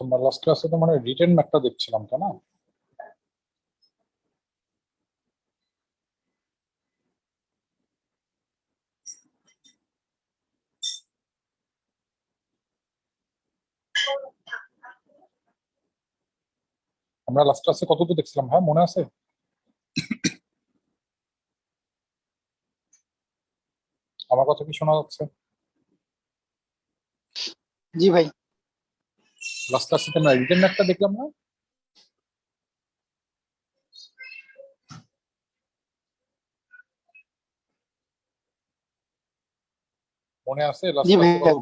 আমরা লাস্ট ক্লাসে তো মানে রিটেন ম্যাথটা দেখছিলাম, তাই না? আমরা লাস্ট ক্লাসে কতটুকু দেখছিলাম, হ্যাঁ মনে আছে? আমার কথা কি শোনা যাচ্ছে? জি ভাই। লাস্ট ক্লাসে তো আমরা রিটেন ম্যাথটা দেখলাম না? মনে আছে লাস্ট জি ক্লাসে ভাইয়া।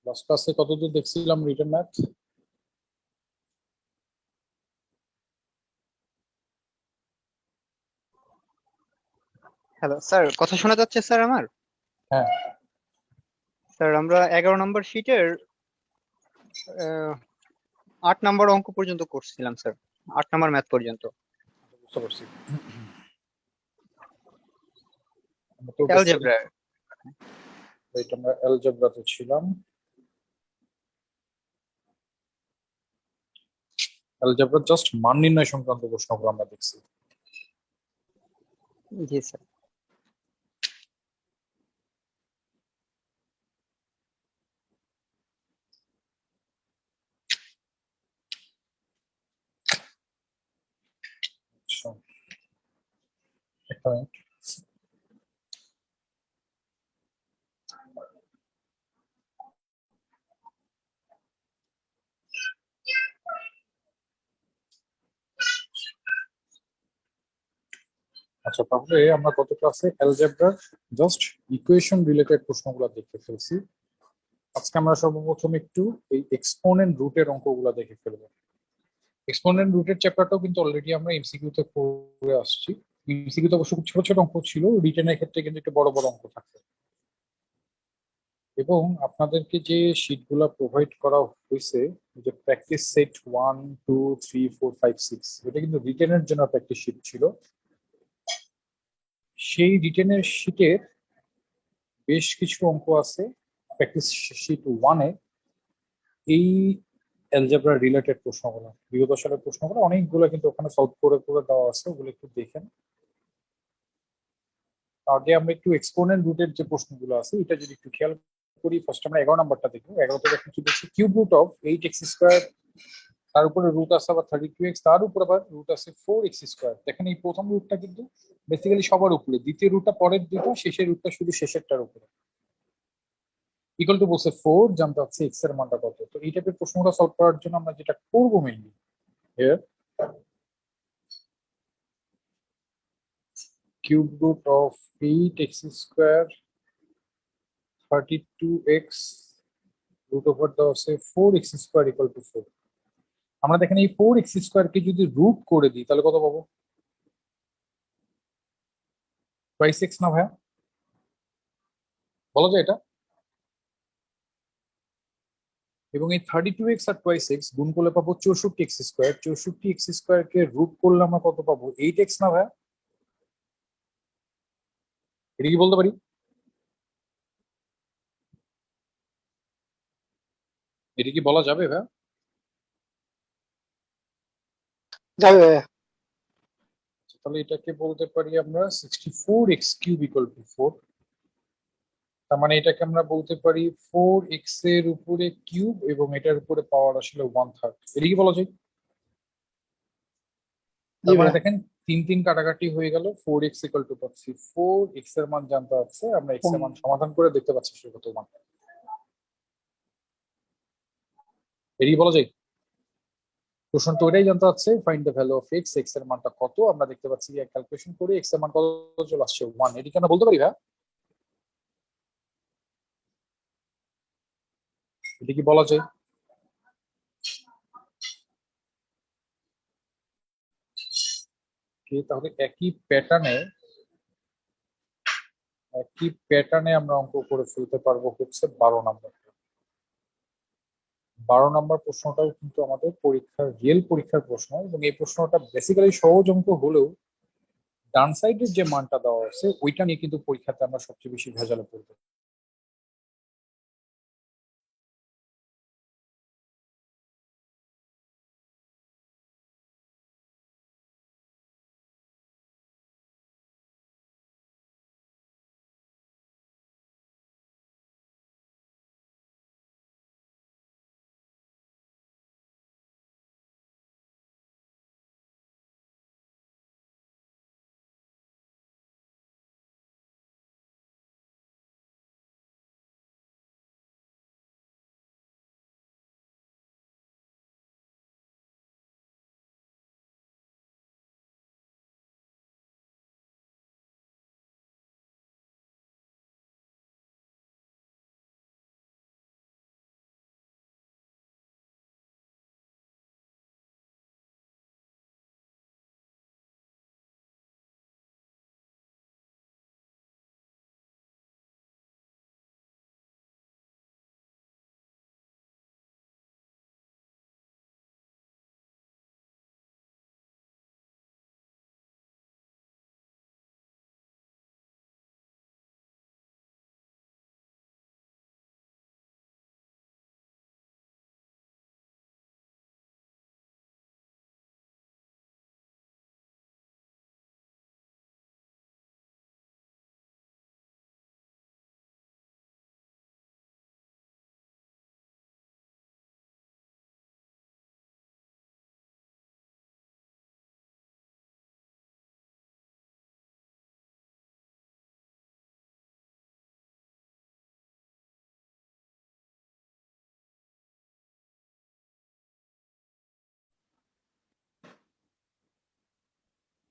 লাস্ট ক্লাসে কতদূর দেখছিলাম রিটেন ম্যাথ? হ্যালো স্যার, কথা শোনা যাচ্ছে স্যার আমার? হ্যাঁ। স্যার আমরা 11 নম্বর শীটের 8 নম্বর অঙ্ক পর্যন্ত করছিলাম স্যার, 8 নম্বর ম্যাথ পর্যন্ত। বুঝতে পারছি। আমরা তো অ্যালজেব্রা। এটা আমরা অ্যালজেব্রাতে ছিলাম। অ্যালজেব্রা জাস্ট মান নির্ণয় সংক্রান্ত প্রশ্নগুলো আমরা দেখছি। জি স্যার। আচ্ছা, একটা মিনিট। আচ্ছা, তাহলে আমরা গত ক্লাসে অ্যালজেব্রার জাস্ট ইকুয়েশন রিলেটেড প্রশ্নগুলো দেখে ফেলছি। আজকে আমরা সর্বপ্রথম একটু এই এক্সপোনেন্ট রুটের অঙ্কগুলো দেখে ফেলবো। এক্সপোনেন্ট রুটের চ্যাপ্টারটাও কিন্তু অলরেডি আমরা এমসিকিউ তে পড়ে আসছি। এমসিকিউ তে অবশ্য খুব ছোট ছোট অঙ্ক ছিল, রিটেনের ক্ষেত্রে কিন্তু একটু বড় বড় অঙ্ক থাকে। এবং আপনাদেরকে যে শীটগুলো প্রোভাইড করা হয়েছে, যে প্র্যাকটিস সেট 1 2 3 4 5 6, এটা কিন্তু রিটেনের জন্য প্র্যাকটিস শীট ছিল। সেই রিটেনের শীটের বেশ কিছু অঙ্ক আছে প্র্যাকটিস শীট 1-এ, এই অ্যালজেব্রা রিলেটেড প্রশ্নগুলো, বিগত সালের প্রশ্নগুলো অনেকগুলো কিন্তু ওখানে সলভ করে করে দেওয়া আছে, ওগুলো একটু দেখেন। আগে আমরা একটু এক্সপোনেন্ট রুটের যে প্রশ্নগুলো আছে এটা যদি একটু খেয়াল করি। ফার্স্ট আমরা 11 নাম্বারটা দেখবো। 11তে দেখুন কি বলছে, কিউব রুট অফ 8x², তার উপরে রুট আছে আবার 32x, তার উপর আবার রুট আছে 4x²। দেখেন এই প্রথম রুটটা কিন্তু বেসিক্যালি সবার উপরে, দ্বিতীয় রুটটা পরের দুটো, শেষের রুটটা শুধু শেষেরটার উপরে। ইকুয়াল টু বলছে 4, জানতে হচ্ছে এক্স এর মানটা কত। তো এই টাইপের প্রশ্নটা সলভ করার জন্য আমরা যেটা করবো mainly, here cube root of 8x², 32x, root over দেওয়া আছে 4x² ইকুয়াল টু 4। আমরা দেখেন এই 4x² কে যদি রুট করে দিই তাহলে কত পাবো? টুয়াইস এক্স না ভাইয়া, বলা যায় এটা? এবং এই 32x আর টুয়াইস এক্স গুণ করলে পাবো 64x²। 64x² কে রুট করলে আমরা কত পাবো? 8x না ভাইয়া? এটা কি বলতে পারি? এটা কি বলা যাবে ভাইয়া? যাবে ভাইয়া। তাহলে এটাকে বলতে পারি আমরা 64x³ ইকুয়াল টু 4। তার মানে এটাকে আমরা বলতে পারি 4x এর উপরে কিউব এবং এটার উপরে পাওয়ার আসলে 1/3। এটা কি বলা যায়? জি তার মানে ভাইয়া। দেখেন 3 3 কাটাকাটি হয়ে গেল, 4x ইকুয়াল টু পাচ্ছি 4x এর মান জানতে হচ্ছে, আমরা x এর মান সমাধান করে দেখতে পাচ্ছি সে কত মান। এটাই বলা যায়। প্রশ্ন তো এটাই জানতে হচ্ছে, find the value of x, X এর মানটা কত। আমরা দেখতে পাচ্ছি ক্যালকুলেশন করে এক্স এর মান কত চলে আসছে 1। এটি কেন বলতে পারি ভাই? এটা কি বলা যায়? তাহলে একই প্যাটার্নে আমরা অঙ্ক করে ফেলতে পারবো হচ্ছে 12 নম্বর। 12 নম্বর প্রশ্নটাও কিন্তু আমাদের পরীক্ষার রিয়েল পরীক্ষার প্রশ্ন, এবং এই প্রশ্নটা বেসিক্যালি সহজ অঙ্ক হলেও ডান সাইডের যে মানটা দেওয়া আছে ওইটা নিয়ে কিন্তু পরীক্ষাতে আমরা সবচেয়ে বেশি ভেজালে পড়বো।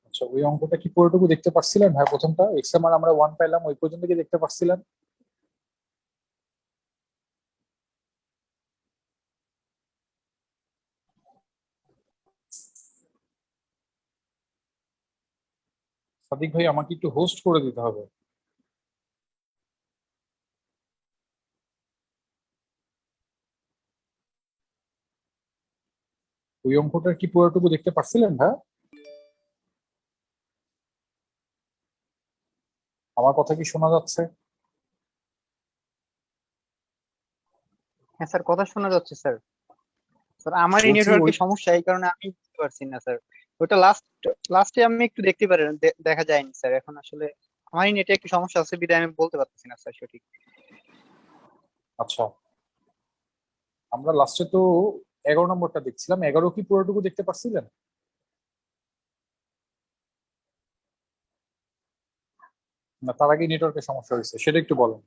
আচ্ছা, ওই অঙ্কটা কি পুরোটুকু দেখতে পারছিলেন? হ্যাঁ, প্রথমটা এক্স এর মান আমরা 1 পাইলাম, ওই পর্যন্ত কি দেখতে পারছিলেন? সাদিক ভাই, আমাকে একটু হোস্ট করে দিতে হবে। ওই অঙ্কটার কি পুরোটুকু দেখতে পারছিলেন? হ্যাঁ, আমার কথা কি শোনা যাচ্ছে? হ্যাঁ স্যার, কথা শোনা যাচ্ছে স্যার। স্যার আমারই বলছি ওই, নেটওয়ার্কের সমস্যা, এই কারণে আমি বুঝতে পারছি না স্যার। ওটা লাস্টে আমি একটু দেখতে পারি, দেখা যায়নি স্যার। এখন আসলে আমারই নেটে একটু সমস্যা আছে, বিধায় আমি বলতে পারতেছি না স্যার সঠিক। আচ্ছা, আমরা লাস্টে তো 11 নম্বরটা দেখছিলাম, 11 কি পুরোটুকু দেখতে পারছিলেন? না, তার আগে নেটওয়ার্কের সমস্যা হয়েছে, সেটা একটু বলেন।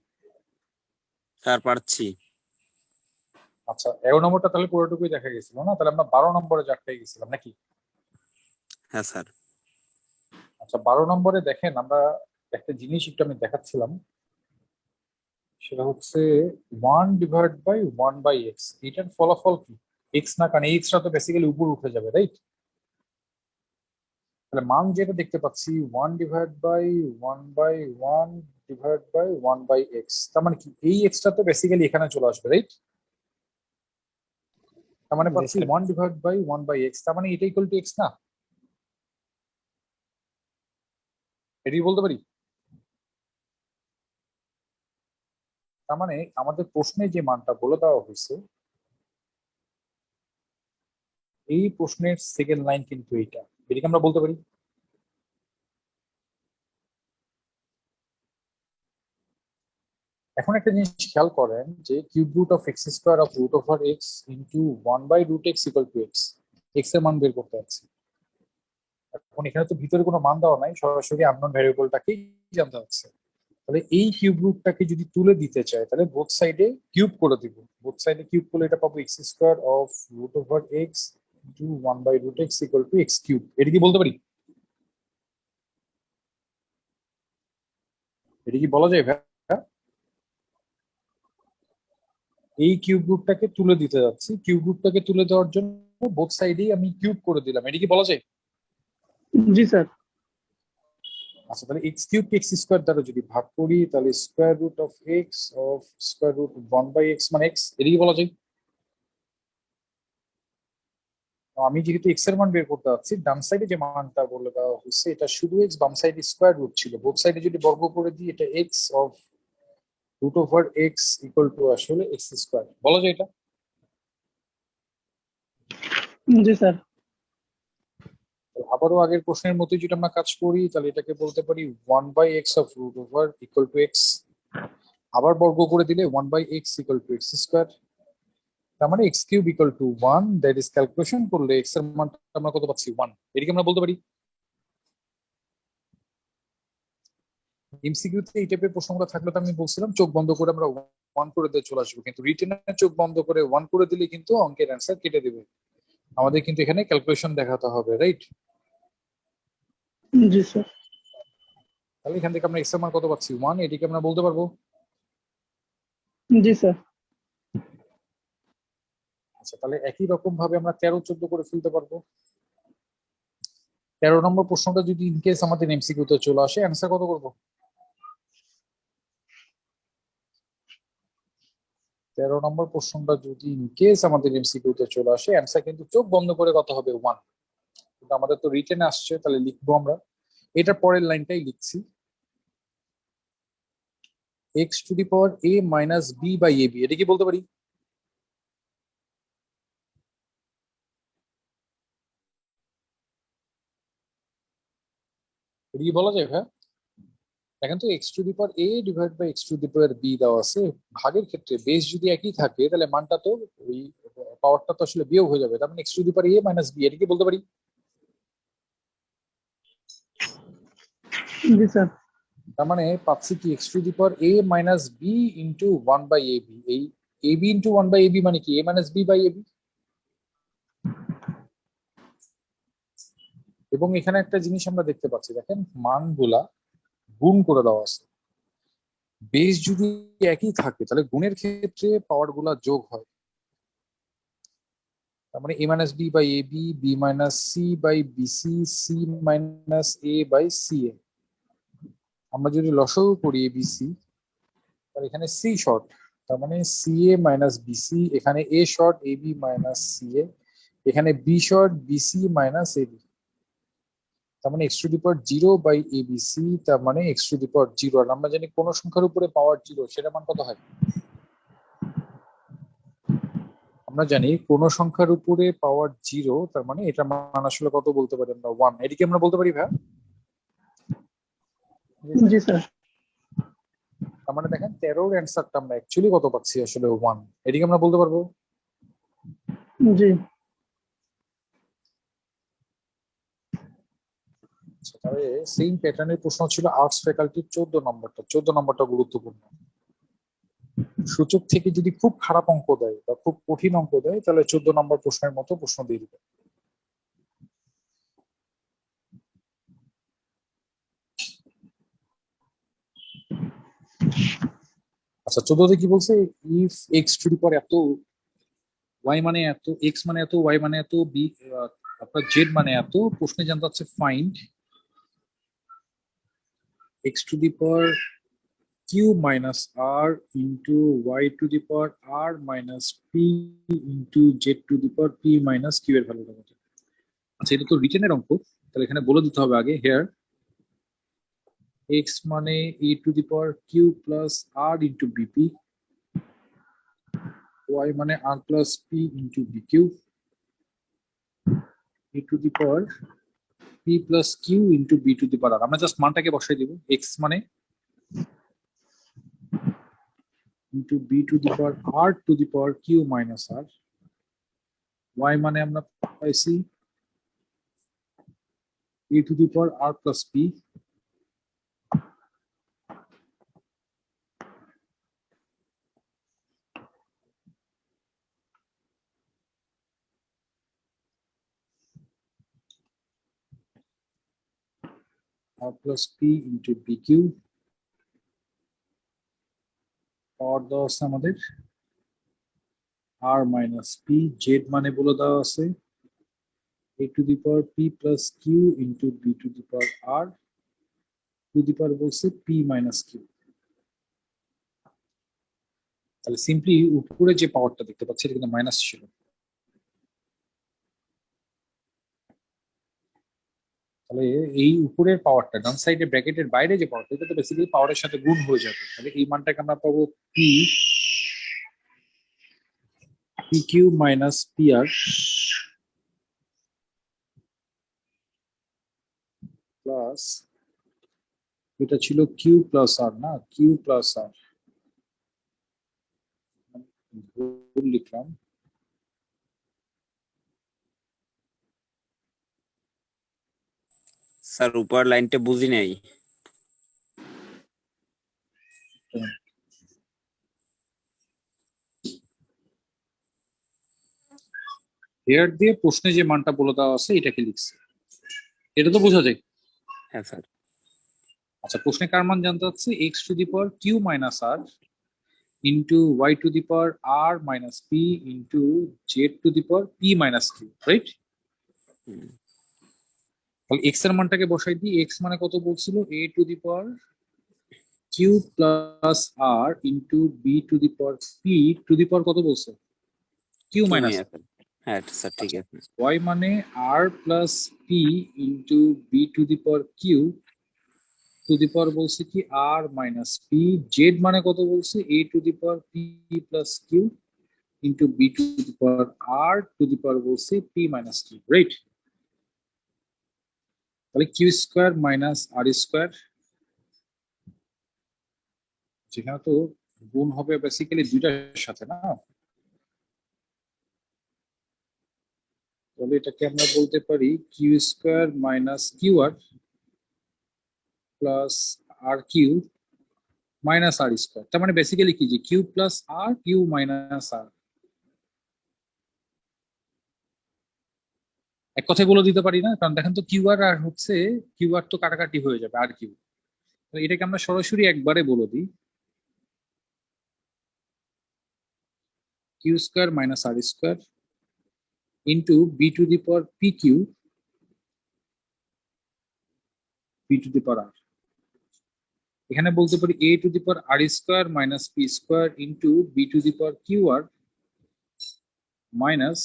স্যার পারছি। আচ্ছা, 11 নম্বরটা তাহলে পুরোটুকুই দেখা গেছিল না? তাহলে আমরা 12 নম্বরে জাটকাই গেছিলাম নাকি? হ্যাঁ স্যার। আচ্ছা, 12 নম্বরে দেখেন, আমরা একটা জিনিস একটু আমি দেখাচ্ছিলাম, সেটা হচ্ছে 1/1/x। এটার ফলাফল কি? এক্স না, কারণ এক্সটা তো বেসিক্যালি উপর উঠে যাবে, রাইট? তাহলে মান যেটা দেখতে পাচ্ছি 1/1/1/1/x, তার মানে কি এই এক্সটা তো বেসিক্যালি এখানে চলে আসবে, রাইট? তার মানে জি পাচ্ছি স্যার। 1/1/1/x, তার মানে এটা ইকুয়াল টু এক্স না? এটাই বলতে পারি। তার মানে আমাদের প্রশ্নে যে মানটা বলে দেওয়া হয়েছে, এই প্রশ্নের সেকেন্ড লাইন কিন্তু এইটা, এটাকে আমরা বলতে পারি। এখন একটা জিনিস খেয়াল করেন যে cube root of X square of root over X into 1/√x equal to X, X এর মান বের করতে আছে। এখন এখানে তো ভিতরে কোনো মান দেওয়া নাই, সরাসরি আননোন ভ্যারিয়েবলটাকেই জানতে হচ্ছে। তাহলে এই কিউব রুটটাকে যদি তুলে দিতে চাই, তাহলে বোথ সাইডে কিউব করে দিব। বোথ সাইডে কিউব করলে এটা পাবো X square of root over X into 1/√x equal to X cube. এটা কি বলতে পারি? এটা কি বলা যায় ভাই? এই কিউব রুটটাকে তুলে দিতে যাচ্ছি, কিউব রুটটাকে তুলে দেওয়ার জন্য বোথ সাইডেই আমি কিউব করে দিলাম। এটা কি বলা যায়? জি স্যার। আচ্ছা, তাহলে এক্স কিউব কে এক্স স্কোয়ার দ্বারা যদি ভাগ করি, তাহলে square root of X of square root 1/x মানে এক্স, এটা কি বলা যায়? আমি যেহেতু এক্স এর মান বের করতে যাচ্ছি, ডান সাইডে যে মানটা বলে দেওয়া হচ্ছে এটা শুধু এক্স, বাম সাইডে স্কোয়ার রুট ছিল, বোথ সাইডে যদি বর্গ করে দিই এটা X of root over X equal to আসলে এক্স স্কোয়ার, বলা যায় এটা? জি স্যার। আবারও আগের প্রশ্নের মতোই যদি আমরা কাজ করি তাহলে এটাকে বলতে পারি 1/x of root over equal to X, আবার বর্গ করে দিলে 1/x equal to x square, তার মানে x cube equal to 1, that is calculation করলে এক্স এর মানটা আমরা কত পাচ্ছি 1, এটাকে আমরা বলতে পারি। এমসিকিউতে এই টাইপের প্রশ্নগুলো থাকলে তো আমি বলছিলাম চোখ বন্ধ করে আমরা 1 করে দিয়ে চলে আসবো, কিন্তু রিটেনে চোখ বন্ধ করে 1 করে দিলে কিন্তু অঙ্কের অ্যান্সার কেটে দেবে, আমাদের কিন্তু এখানে ক্যালকুলেশন দেখাতে হবে, রাইট? জি স্যার। তাহলে এখান থেকে আমরা এক্স এর মান কত পাচ্ছি 1, এটিকে আমরা বলতে পারবো। জি স্যার। আচ্ছা, তাহলে একই রকম ভাবে আমরা 13, 14 করে ফেলতে পারবো। 13 নম্বর প্রশ্নটা যদি ইনকেস আমাদের এমসিকিউতে চলে আসে, অ্যান্সার কত করবো? 13 নম্বর প্রশ্নটা যদি ইনকেস আমাদের এমসিকিউতে চলে আসে, অ্যান্সার কিন্তু চোখ বন্ধ করে কত হবে 1, কিন্তু আমাদের তো রিটেনে আসছে, তাহলে লিখবো আমরা এটার পরের লাইনটাই লিখছি, X to the power a minus B by A B, এটা কি বলতে পারি? এটা কি বলা যায় ভাই? এখন তো X to the power a divide by X to the power b দেওয়া আছে, ভাগের ক্ষেত্রে বেস যদি একই থাকে তাহলে মানটা তো ওই পাওয়ারটা তো আসলে বিয়োগ হয়ে যাবে, তার মানে X to the power a minus B, এটা কি বলতে পারি? জি স্যার। তার মানে পাচ্ছি কি X to the power a minus B into 1/ab, এই ab ইন্টু 1/ab মানে কি a minus B by ab, এবং এখানে একটা জিনিস আমরা দেখতে পাচ্ছি, দেখেন মানগুলা গুণ করে দেওয়া আছে, বেস যদি একই থাকে তাহলে গুণের ক্ষেত্রে পাওয়ার গুলা যোগ হয়, তার মানে a minus B by A B, B minus C by B C, C minus A by C A. আমরা যদি লসাগু করি এবিসি, তাহলে এখানে সি শর্ট, তার মানে সি এ মাইনাস বিসি, এখানে A short A B minus C A, এখানে B short B C minus A B, তার মানে X to the power 0/abc, তার মানে এক্স টু দি পাওয়ার 0, আর আমরা জানি কোন সংখ্যার উপরে পাওয়ার 0 সেটা মান কত হয়? আমরা জানি কোন সংখ্যার উপরে পাওয়ার 0 তার মানে এটা মান আসলে কত বলতে পারি আমরা 1, এটিকে আমরা বলতে পারি ভাই? জি স্যার। তার মানে দেখেন 13 এর অ্যান্সারটা আমরা অ্যাকচুয়ালি কত পাচ্ছি আসলে 1, এটিকে আমরা বলতে পারবো। জি। আচ্ছা, তাহলে সেম প্যাটার্নের প্রশ্ন ছিল আর্টস ফ্যাকাল্টির 14 নম্বরটা গুরুত্বপূর্ণ। সূচক থেকে যদি খুব খারাপ অঙ্ক দেয় বা খুব কঠিন অঙ্ক দেয় তাহলে 14 নম্বর প্রশ্নের মতো প্রশ্ন দিয়ে দিবে। আচ্ছা, 14তে কি বলছে, ইফ এক্স টু দি পাওয়ার এত, ওয়াই মানে এত, এক্স মানে এত, ওয়াই মানে এত, বি আপনার জেড মানে এত, প্রশ্নে জানতে হচ্ছে find X to the power Q minus R into Y to the power R minus P into Z to the power P minus Q এর ভ্যালুটা কত। আচ্ছা, এটা তো রিটেনের অঙ্ক, তাহলে এখানে বলে দিতে হবে আগে, হেয়ার এক্স মানে A to the power Q plus R into B P, Y মানে আর plus P into B Q, e to the power P plus Q into B to the power R, আমরা জাস্ট মানটাকে বসাই দিব, X মানে into B to the power R to the power Q minus R, Y মানে আমরা পাইছি e to the power R plus P, R plus P into B Q, পাওয়ার দেওয়া আছে আমাদের আর মাইনাস পি, জেড মানে বলে দেওয়া আছে a to the power P plus Q into B to the power R to the power বলছে P minus Q. তাহলে simply উপরে যে পাওয়ারটা দেখতে পাচ্ছি এটা কিন্তু মাইনাস ছিল, তাহলে এই উপরের পাওয়ারটা ডান সাইডে ব্র্যাকেটের বাইরে যে পাওয়ারটা এটা তো বেসিক্যালি পাওয়ারের সাথে গুণ হয়ে যাবে, তাহলে এই মানটাকে আমরা পাবো P P Q minus P R plus, এটা ছিল কিউ প্লাস আর, না কিউ প্লাস আর, ভুল লিখলাম। স্যার উপর লাইনটা বুঝি নাই। হেয়ার দিয়ে প্রশ্নে যে মানটা বলে দেওয়া আছে এটাকে লিখছে, এটা তো বোঝা যায়। হ্যাঁ স্যার। আচ্ছা, প্রশ্নে কার মান জানতে চাচ্ছে? X to the power Q minus R into Y to the power R minus P into Z to the power P minus q, right? Hmm, তাহলে এক্স এর মানটাকে বসাই দিই। এক্স মানে কত বলছিল? A to the power Q plus R into B to the power p to the power কত বলছে? কিউ তুমি মাইনাস। আছেন। হ্যাঁ স্যার ঠিক আছে। ওয়াই মানে আর plus P into B to the power q to the power বলছে কি আর মাইনাস পি। জেড মানে কত বলছে? A to the power P plus Q into B to the power R to the power বলছে P minus q, right? তাহলে q square minus r square, যেখানে তো গুণ হবে বেসিক্যালি দুইটার সাথে, না? তাহলে এটাকে আমরা বলতে পারি কিউ স্কোয়ার মাইনাস কিউ আর প্লাস আর কিউ মাইনাস আর স্কোয়ার। তার মানে বেসিক্যালি কি, যে কিউ প্লাস আর কিউ মাইনাস আর, এক কথায় বলে দিতে পারি না? কারণ দেখেন তো কিউ আর হচ্ছে, কিউ আর তো কাটাকাটি হয়ে যাবে, আর কিউ, এটাকে আমরা সরাসরি একবারে বলে দিই q square minus r square into B to the power p q b to the power r. এখানে বলতে পারি a to the power r square minus p square into B to the power q r minus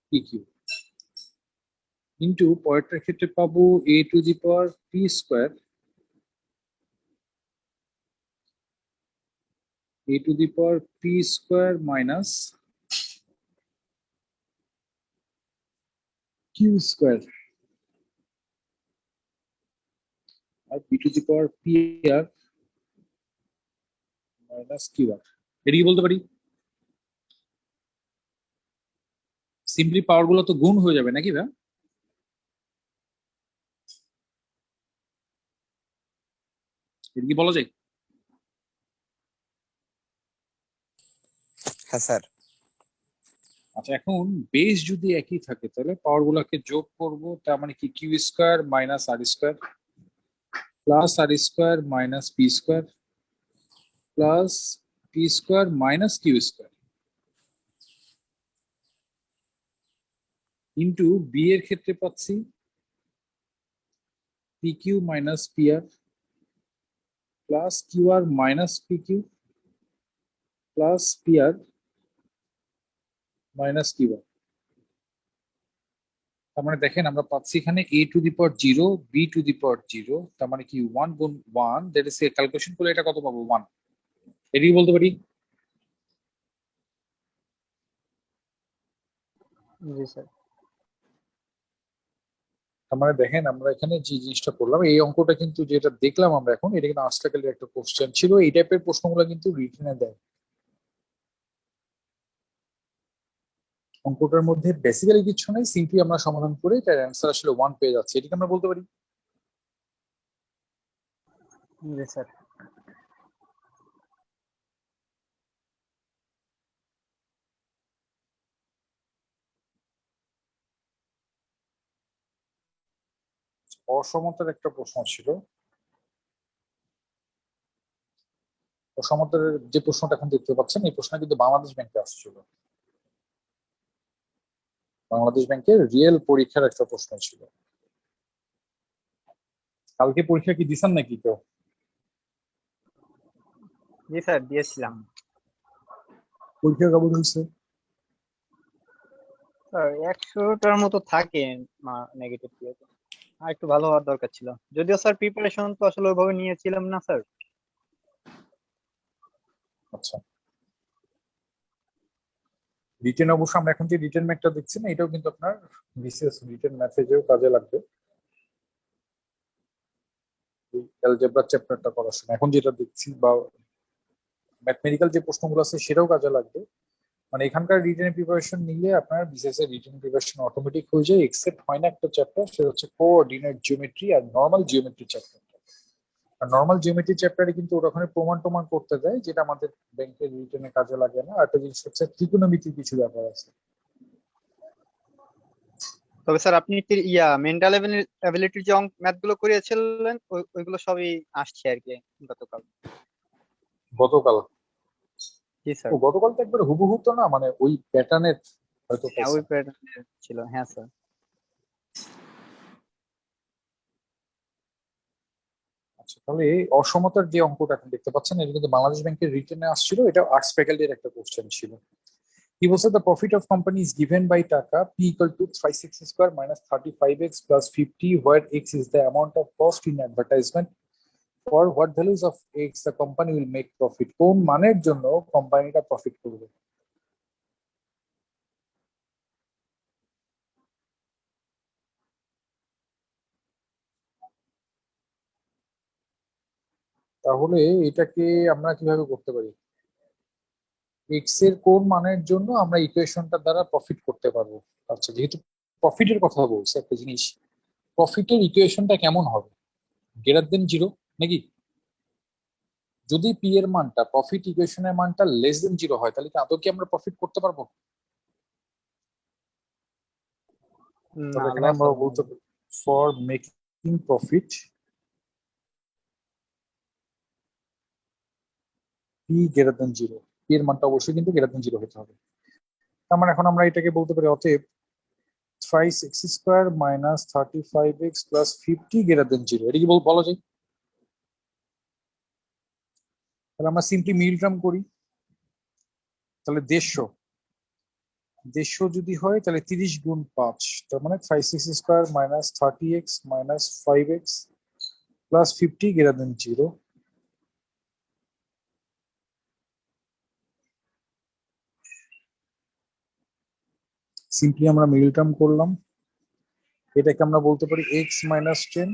p q into পরেরটার ক্ষেত্রে পাবো a to the power p square a to the power p square minus q square আর b to the power p r minus q r। এটা কি বলতে পারি? Simply পাওয়ার গুলো তো গুণ হয়ে যাবে নাকি ভাই? এটা কি বলা যায়? হ্যাঁ স্যার। আচ্ছা, এখন বেস যদি একই থাকে তাহলে পাওয়ার গুলোকে যোগ করব, তার মানে কি q square minus r square plus r square minus p square plus p square minus q square into b এর ক্ষেত্রে পাচ্ছি p Q minus P R plus q r minus p q plus P r minus q r. তার মানে দেখেন আমরা পাচ্ছি এখানে a to the power zero b to the power zero, তার মানে কি ওয়ান গুণ ওয়ান, দ্যাট ইজ ক্যালকুলেশন করলে এটা কত পাবো? ওয়ান। এটাই বলতে পারি। জি স্যার। তার মানে দেখেন আমরা এখানে যে জিনিসটা করলাম, এই অঙ্কটা কিন্তু যেটা দেখলাম আমরা এখন, এটা কিন্তু আজকালের একটা কোশ্চেন ছিল। এই টাইপের প্রশ্নগুলো কিন্তু রিটেনে দেয়। অঙ্কটার মধ্যে বেসিক্যালি কিছু নেই, সিম্পলি আমরা সমাধান করে তার অ্যান্সার আসলে ওয়ান পেয়ে যাচ্ছে, এটাকে আমরা বলতে পারি। জি স্যার। অসমতার একটা প্রশ্ন ছিল। অসমতার যে প্রশ্নটা এখন দেখতে পাচ্ছেন, এই প্রশ্নটা কিন্তু বাংলাদেশ ব্যাংকে আসছিল। বাংলাদেশ ব্যাংকের রিয়েল পরীক্ষার একটা প্রশ্ন ছিল। কালকে পরীক্ষা কি দিছেন নাকি কেউ? জি স্যার, দিয়েছিলাম। পরীক্ষা কেমন হয়েছে? স্যার 100টার মতো থাকে নেগেটিভ দিয়ে। আর একটু ভালো হওয়ার দরকার ছিল, যদিও স্যার প্রিপারেশন তো আসলে ওইভাবে নিয়েছিলাম না স্যার। আচ্ছা, রিটেন অবশ্য আমরা এখন যে রিটেন ম্যাথটা দেখছি না, এটাও কিন্তু আপনার বিসিএস রিটেন ম্যাথেজেও কাজে লাগবে এই অ্যালজেব্রা চ্যাপ্টারটা করার সময়। এখন যেটা দেখছি বা ম্যাথমেটিক্যাল যে প্রশ্নগুলো আছে সেটাও কাজে লাগবে। মানে এখানকার রিটেন প্রিপারেশন নিলে আপনার বিসিএস এর রিটেন প্রিপারেশন অটোমেটিক হয়ে যায়, এক্সেপ্ট হয় না একটা চ্যাপ্টার, সেটা হচ্ছে কোঅর্ডিনেট জিওমেট্রি আর নর্মাল জিওমেট্রি চ্যাপ্টার। আর নর্মাল জিওমেট্রি চ্যাপ্টারে কিন্তু ওরা ওখানে প্রমাণ টমান করতে দেয়, যেটা আমাদের ব্যাংকের রিটেনে কাজে লাগে না। আর একটা জিনিস হচ্ছে ত্রিকোণমিতির কিছু ব্যাপার আছে। তবে স্যার আপনি মেন্টাল অ্যাবিলিটির যে ম্যাথ গুলো করিয়েছিলেন ওইগুলো সবই আসছে আর কি গতকাল। গতকাল? জি স্যার। ও গতকাল তো একবার হুবহু তো না, মানে ওই প্যাটার্নের হয়তো হ্যাঁ ওই পাইছেন। প্যাটার্নের ছিল, হ্যাঁ স্যার। আচ্ছা, তাহলে এই অসমতার যে অঙ্কটা এখন দেখতে পাচ্ছেন, এটা কিন্তু বাংলাদেশ ব্যাংকের রিটেনে আসছিল, এটা আর্টস ফ্যাকাল্টির একটা কোশ্চেন ছিল। কি বলছে, the profit of company is given by taka p equal to 5x square minus 35x plus 50, where x is the amount of cost in advertisement for what values of x the company will make profit. কোন মানের জন্য কোম্পানিটা profit করবে? তাহলে এটাকে আমরা কিভাবে করতে পারি? এক্স এর কোন মানের জন্য আমরা ইকুয়েশনটা দ্বারা প্রফিট করতে পারবো? আচ্ছা, যেহেতু প্রফিটের কথা বলছে, একটা জিনিস, প্রফিটের ইকুয়েশনটা কেমন হবে? গ্রেটার দেন জিরো নাকি? যদি পি এর মানটা, প্রফিট ইকুয়েশনের মানটা লেস দেন জিরো হয়, তাহলে কি আদৌ কি আমরা প্রফিট করতে পারবো? না, তাহলে এখানে লস আমরা হবে। বলতে পারি for making profit P greater than zero, P এর মানটা অবশ্যই কিন্তু গ্রেটার দেন জিরো হতে হবে। তার মানে এখন আমরা এটাকে বলতে পারি অতএব thrice x square minus 35x plus 50 greater than zero, এটা কি বলা যায়? তাহলে আমরা সিম্পলি মিল টার্ম করি, তাহলে 150 যদি হয় তাহলে 30 গুণ 5, তার মানে 5x square minus 30x minus 5x plus 50 greater than zero. Simply আমরা মিডল টার্ম করলাম, এটাকে আমরা বলতে পারি এক্স মাইনাস 10,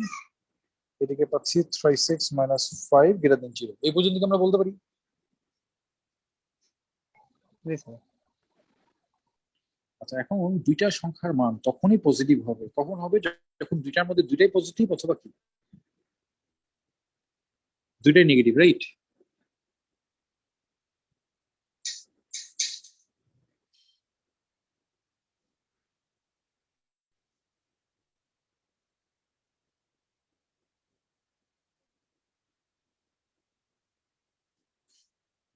এটাকে পাচ্ছি 3x minus 5 greater than zero. এই পর্যন্ত কি আমরা বলতে পারি? জি স্যার। আচ্ছা, এখন দুইটা সংখ্যার মান তখনই পজিটিভ হবে, কখন হবে? যখন দুইটার মধ্যে দুইটাই পজিটিভ অথবা কি দুইটাই নেগেটিভ, রাইট?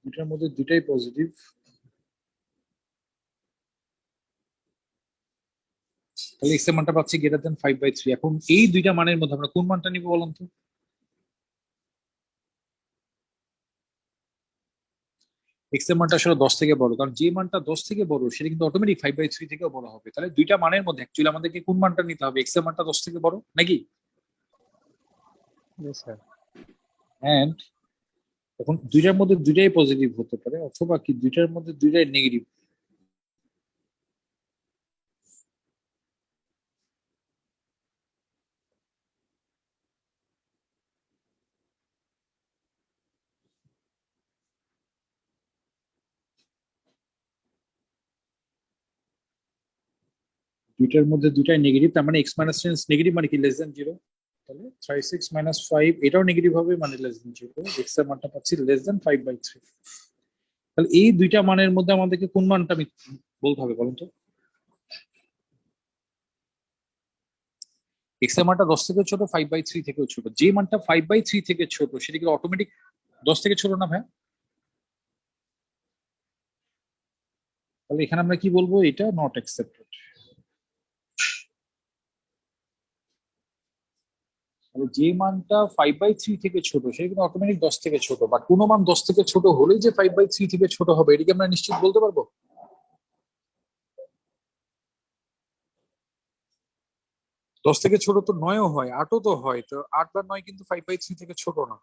দুইটার মধ্যে দুইটাই পজিটিভ, তাহলে এক্স এর মানটা পাচ্ছি গ্রেটার দেন 5/3। এখন এই দুইটা মানের মধ্যে আমরা কোন মানটা নিব বলুন তো? এক্স এর মানটা আসলে 10 থেকে বড়, কারণ যে মানটা 10 থেকে বড় সেটা কিন্তু অটোমেটিক 5/3 থেকেও বড় হবে। তাহলে দুইটা মানের মধ্যে অ্যাকচুয়ালি আমাদেরকে কোন মানটা নিতে হবে? এক্স এর মানটা 10 থেকে বড় নাকি? জি স্যার। এন্ড এখন দুইটার মধ্যে দুইটাই পজিটিভ হতে পারে, অথবা কি দুইটার মধ্যে দুইটাই নেগেটিভ। দুইটার মধ্যে দুইটাই নেগেটিভ, তার মানে এক্স মাইনাস টেন নেগেটিভ, মানে কি লেস দেন জিরো। তাহলে 3x মাইনাস 5 এটাও নেগেটিভ হবে, মানে লেস দেন জিরো। এক্স এর মানটা পাচ্ছি লেস দেন 5/3। তাহলে এই দুইটা মানের মধ্যে আমাদেরকে কোন মানটা বলতে হবে বলুন তো? এক্স এর মানটা 10 থেকে ছোট, 5/3 থেকেও ছোট। যে মানটা 5/3 থেকে ছোট সেটা কি অটোমেটিক 10 থেকে ছোট না ভাই? তাহলে এখানে আমরা কি বলবো? এটা নট অ্যাকসেপ্টেড। তাহলে যে মানটা 5/3 থেকে ছোট সেটা কিন্তু অটোমেটিক 10 থেকে ছোট, বা কোনো মান 10 থেকে ছোট হলেই যে 5/3 থেকে ছোট হবে, এটাকে আমরা নিশ্চিত বলতে পারবো? 10 থেকে ছোট তো 9ও হয়, 8ও তো হয়, তো 8 বা 9 কিন্তু 5/3 থেকে ছোট না।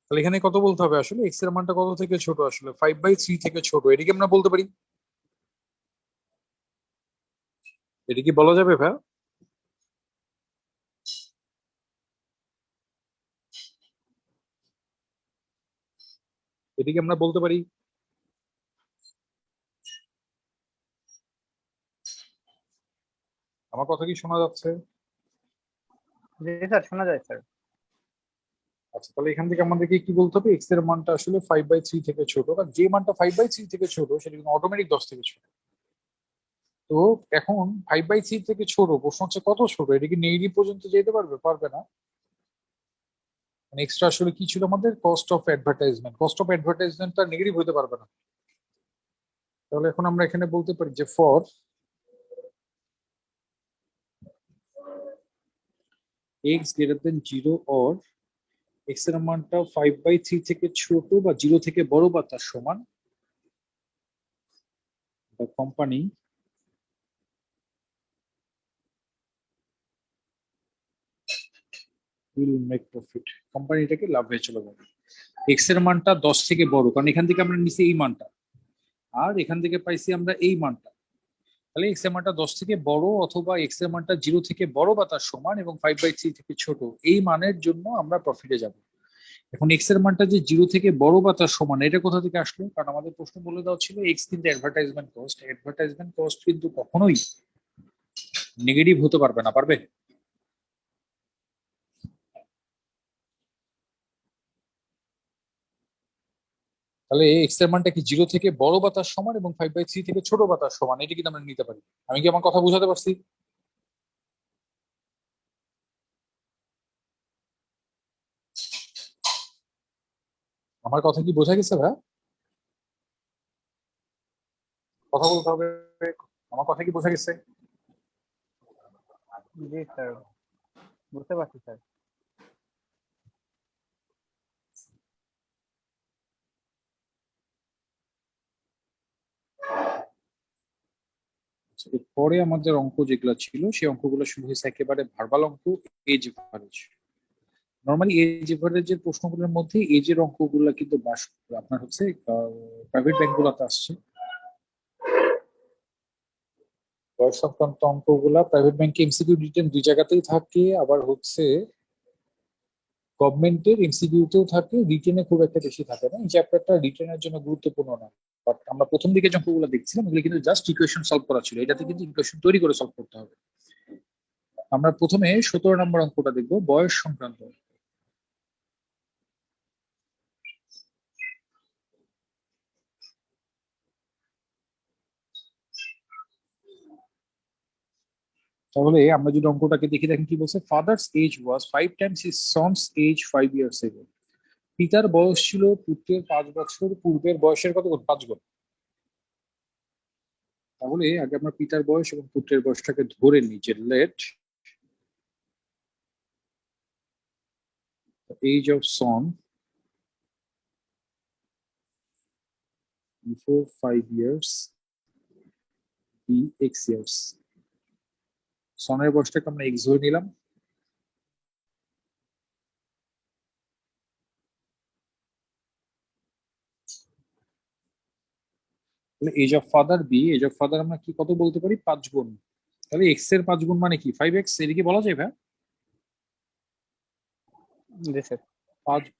তাহলে এখানে কত বলতে হবে আসলে, এক্স এর মানটা কত থেকে ছোট, আসলে 5/3 থেকে ছোট, এটা কি আমরা বলতে পারি? এটা কি বলা যাবে ভাই? এটা কি আমরা বলতে পারি? আমার কথা কি শোনা যাচ্ছে? জি স্যার, শোনা যায় স্যার। আচ্ছা, তাহলে এখান থেকে আমাদেরকে কি বলতে হবে, এক্স এর মানটা আসলে 5/3 থেকে ছোট, কারণ যে মানটা 5/3 থেকে ছোট সেটা কিন্তু অটোমেটিক 10 থেকে ছোট। তো এখন 5/3 থেকে ছোট, প্রশ্ন হচ্ছে কত ছোট, এটা কি নেগেটিভ পর্যন্ত যেতে পারবে? পারবে না। এক্সট্রা আসলে কি ছিল আমাদের, cost of advertisement, cost of advertisement তার নেগেটিভ হতে পারবে না। তাহলে এখন আমরা এখানে বলতে পারি যে for x greater than 0 or x এর মানটা 5/3 থেকে ছোট বা 0 থেকে বড় বা তার সমান, the company will make profit, company এটাকে লাভ হয়ে চলে যাবে। এক্স এর মানটা 10 থেকে বড়, কারণ এখান থেকে আমরা নিছি এই মানটা, আর এখান থেকে পাইছি আমরা এই মানটা। তাহলে এক্স এর মানটা 10 থেকে বড় অথবা এক্স এর মানটা 0 থেকে বড় বা তার সমান এবং 5/3 থেকে ছোট, এই মানের জন্য আমরা প্রফিটে যাব। এখন এক্স এর মানটা যে 0 থেকে বড় বা তার সমান, এটা কোথা থেকে আসলো? কারণ আমাদের প্রশ্ন বলে দেওয়া ছিল এক্স কিন্তু অ্যাডভার্টাইজমেন্ট কস্ট, অ্যাডভার্টাইজমেন্ট কস্ট কিন্তু কখনোই নেগেটিভ হতে পারবে না, পারবে? তাহলে এক্স এর মানটা কি 0 থেকে বড় বা তার সমান এবং 5/3 থেকে ছোট বা তার সমান, এটা কিন্তু আমরা নিতে পারি। আমি কি আমার কথা বুঝাতে পারছি? আমার কথা কি বোঝা গেছে ভাই? কথা বলতে হবে, আমার কথা কি বোঝা গেছে? জি স্যার, বুঝতে পারছি স্যার। পরে আমাদের অঙ্ক যেগুলো ছিল সেই অঙ্কগুলো শুরু হয়েছে একেবারে ভার্বাল অঙ্ক, এজ এভারেজ। নর্মালি এজ এভারেজের প্রশ্নগুলোর মধ্যে এজের অঙ্কগুলো কিন্তু আপনার হচ্ছে প্রাইভেট ব্যাংকগুলোতে আসছে। বয়স সংক্রান্ত অঙ্কগুলা প্রাইভেট ব্যাংকে এমসিকিউ রিটেন দুই জায়গাতেই থাকে, আবার হচ্ছে গভর্নমেন্টের এমসিকিউতেও থাকে, রিটেনে খুব একটা বেশি থাকে না। এই চ্যাপ্টারটা রিটেনের জন্য গুরুত্বপূর্ণ না, বাট আমরা প্রথম দিকে যে অঙ্কগুলো দেখছিলাম এগুলো কিন্তু জাস্ট ইকুয়েশন সলভ করা ছিল, এটাতে কিন্তু ইকুয়েশন তৈরি করে সলভ করতে হবে। আমরা প্রথমে 17 নম্বর অঙ্কটা দেখবো, বয়স সংক্রান্ত। তাহলে আমরা যদি অঙ্কটাকে দেখি, দেখেন কি বলছে, father's age was 5 times his son's age 5 years ago। পিতার বয়স ছিল পুত্রের 5 বছর পূর্বের বয়সের কত গুণ? 5 গুণ। তাহলে আগে আমরা পিতার বয়স এবং পুত্রের বয়সটাকে ধরে নিই যে let age of son before 5 years be x years। সনের বয়সটাকে আমরা এক্স ধরে নিলাম। Age of father be, age of father আমরা কি কত বলতে পারি? 5 গুণ। তাহলে এক্স এর 5 গুণ মানে কি? 5x, এটা কি বলা যায় ভাই? জি স্যার।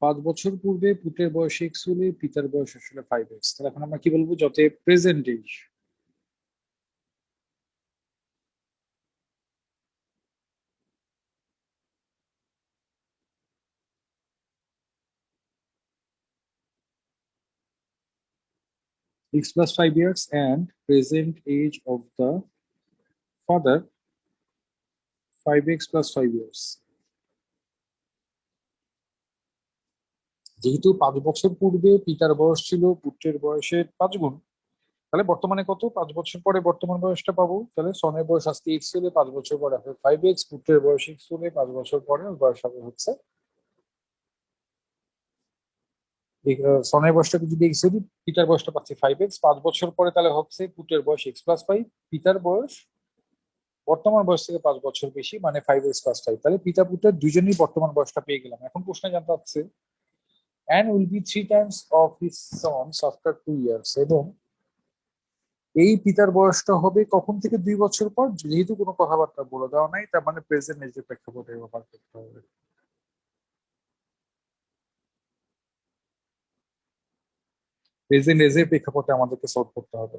5 বছর পূর্বে পুত্রের বয়স এক্স হলে পিতার বয়স আসলে 5x। তাহলে এখন আমরা কি বলবো, যাতে present age x + 5 years and present age of the father 5x + 5 years। যেহেতু 5 বছর পূর্বে পিতার বয়স ছিল পুত্রের বয়সের 5 গুণ, তাহলে বর্তমানে কত? 5 বছর পরে বর্তমান বয়সটা পাবো। তাহলে সনের বয়স আজকে এক্স হলে 5 বছর পরে হবে 5x, পুত্রের বয়স এক্স হলে 5 বছর পরে ওর বয়স হবে হচ্ছে সনের বয়সটাকে যদি এক্স ধরি, পিতার বয়সটা পাচ্ছি 5x, 5 বছর পরে তাহলে হচ্ছে পুত্রের বয়স x + 5, পিতার বয়স বর্তমান বয়স থেকে 5 বছর বেশি, মানে 5x+5। তাহলে পিতা পুত্র দুজনেই বর্তমান বয়সটা পেয়ে গেলাম। এখন প্রশ্নে জানতে চাচ্ছে and will be 3 times of his sons after 2 years, এবং এই পিতার বয়সটা হবে কখন থেকে 2 বছর পর। যেহেতু কোনো কথাবার্তা বলে দেওয়া নাই, তার মানে প্রেজেন্ট এজের প্রেক্ষাপটে ব্যবহার করতে হবে। প্রেজেন্ট এজের প্রেক্ষাপটে আমাদেরকে সলভ করতে হবে।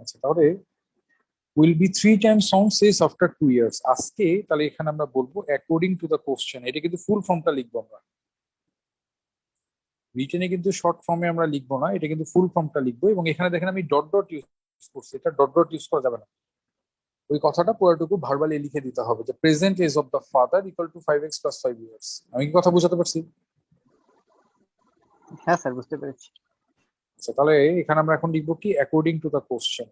আচ্ছা, তাহলে will be 3 times sound says after 2 years। আজকে তাহলে এখানে আমরা বলবো অ্যাকর্ডিং টু দ্য কোশ্চেন। এটা কিন্তু ফুল ফর্মটা লিখবো আমরা, রিটেনে কিন্তু শর্ট ফর্মে আমরা লিখবো না, এটা কিন্তু ফুল ফর্মটা লিখবো। এবং এখানে দেখেন আমি ডট ডট ইউজ করছি, এটা ডট ডট ইউজ করা যাবে না। ওই কথাটা পুরোটুকু ভার্বালি লিখে দিতে হবে যে present age of the father equal to 5x+5 years. আমি কি কথা বুঝাতে পারছি? হ্যাঁ স্যার, বুঝতে পেরেছি। আচ্ছা, তাহলে এখানে আমরা এখন লিখবো কি according to the question.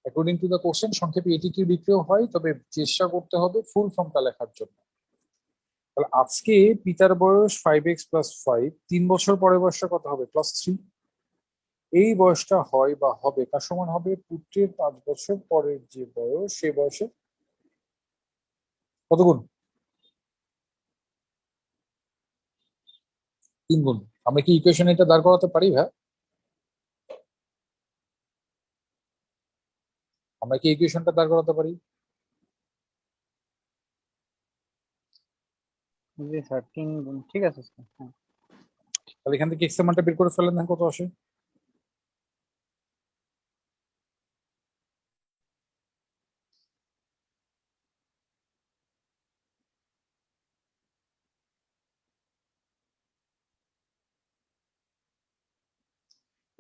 According to the question সংক্ষেপে এটিকে বিক্রিয় হয়, তবে চেষ্টা করতে হবে ফুল ফর্মটা লেখার জন্য। তাহলে আজকে পিতার বয়স 5x+5, 3 বছর পরে বয়সটা কত হবে? +3। এই বয়সটা হয় বা হবে কার সমান হবে? পুত্রের 5 বছর পরের যে বয়স, সেই বয়সে কত গুণ? 3 গুণ। আমরা কি ইকুয়েশন এটা দাঁড় করাতে পারি ভাই? আমরা কি ইকুয়েশনটা দাঁড় করাতে পারি? জি স্যার, 3 গুণ, ঠিক আছে স্যার। হ্যাঁ, তাহলে এখান থেকে এক্স এর মানটা বের করে ফেলেন, দেখেন কত আসে।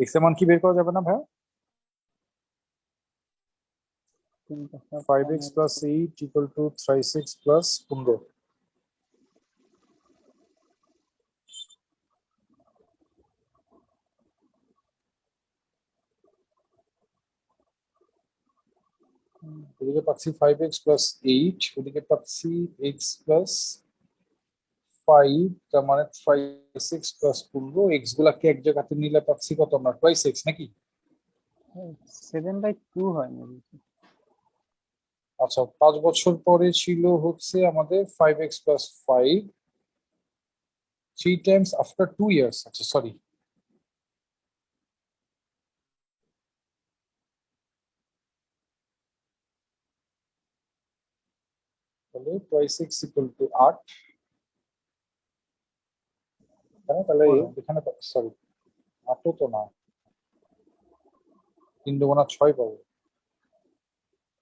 এক্স এর মান কি বের করা যাবে না ভাই? 5x+8 equal to 3x+15। এদিকে পাচ্ছি 5x+8, ওদিকে পাচ্ছি x+5, তার মানে 5x+15। এক্স গুলাকে এক জায়গাতে নিলে পাচ্ছি কত আমরা? 2x নাকি? 7/2 হয় মেবি। আচ্ছা, 5 বছর পরে ছিল হচ্ছে আমাদের 5x+5, 3 times after 2 years। আচ্ছা সরি, তাহলে 2x equal to 8। তাহলে এখানে সরি, 8 তো না, 3 দুগুণা 6 পাবো।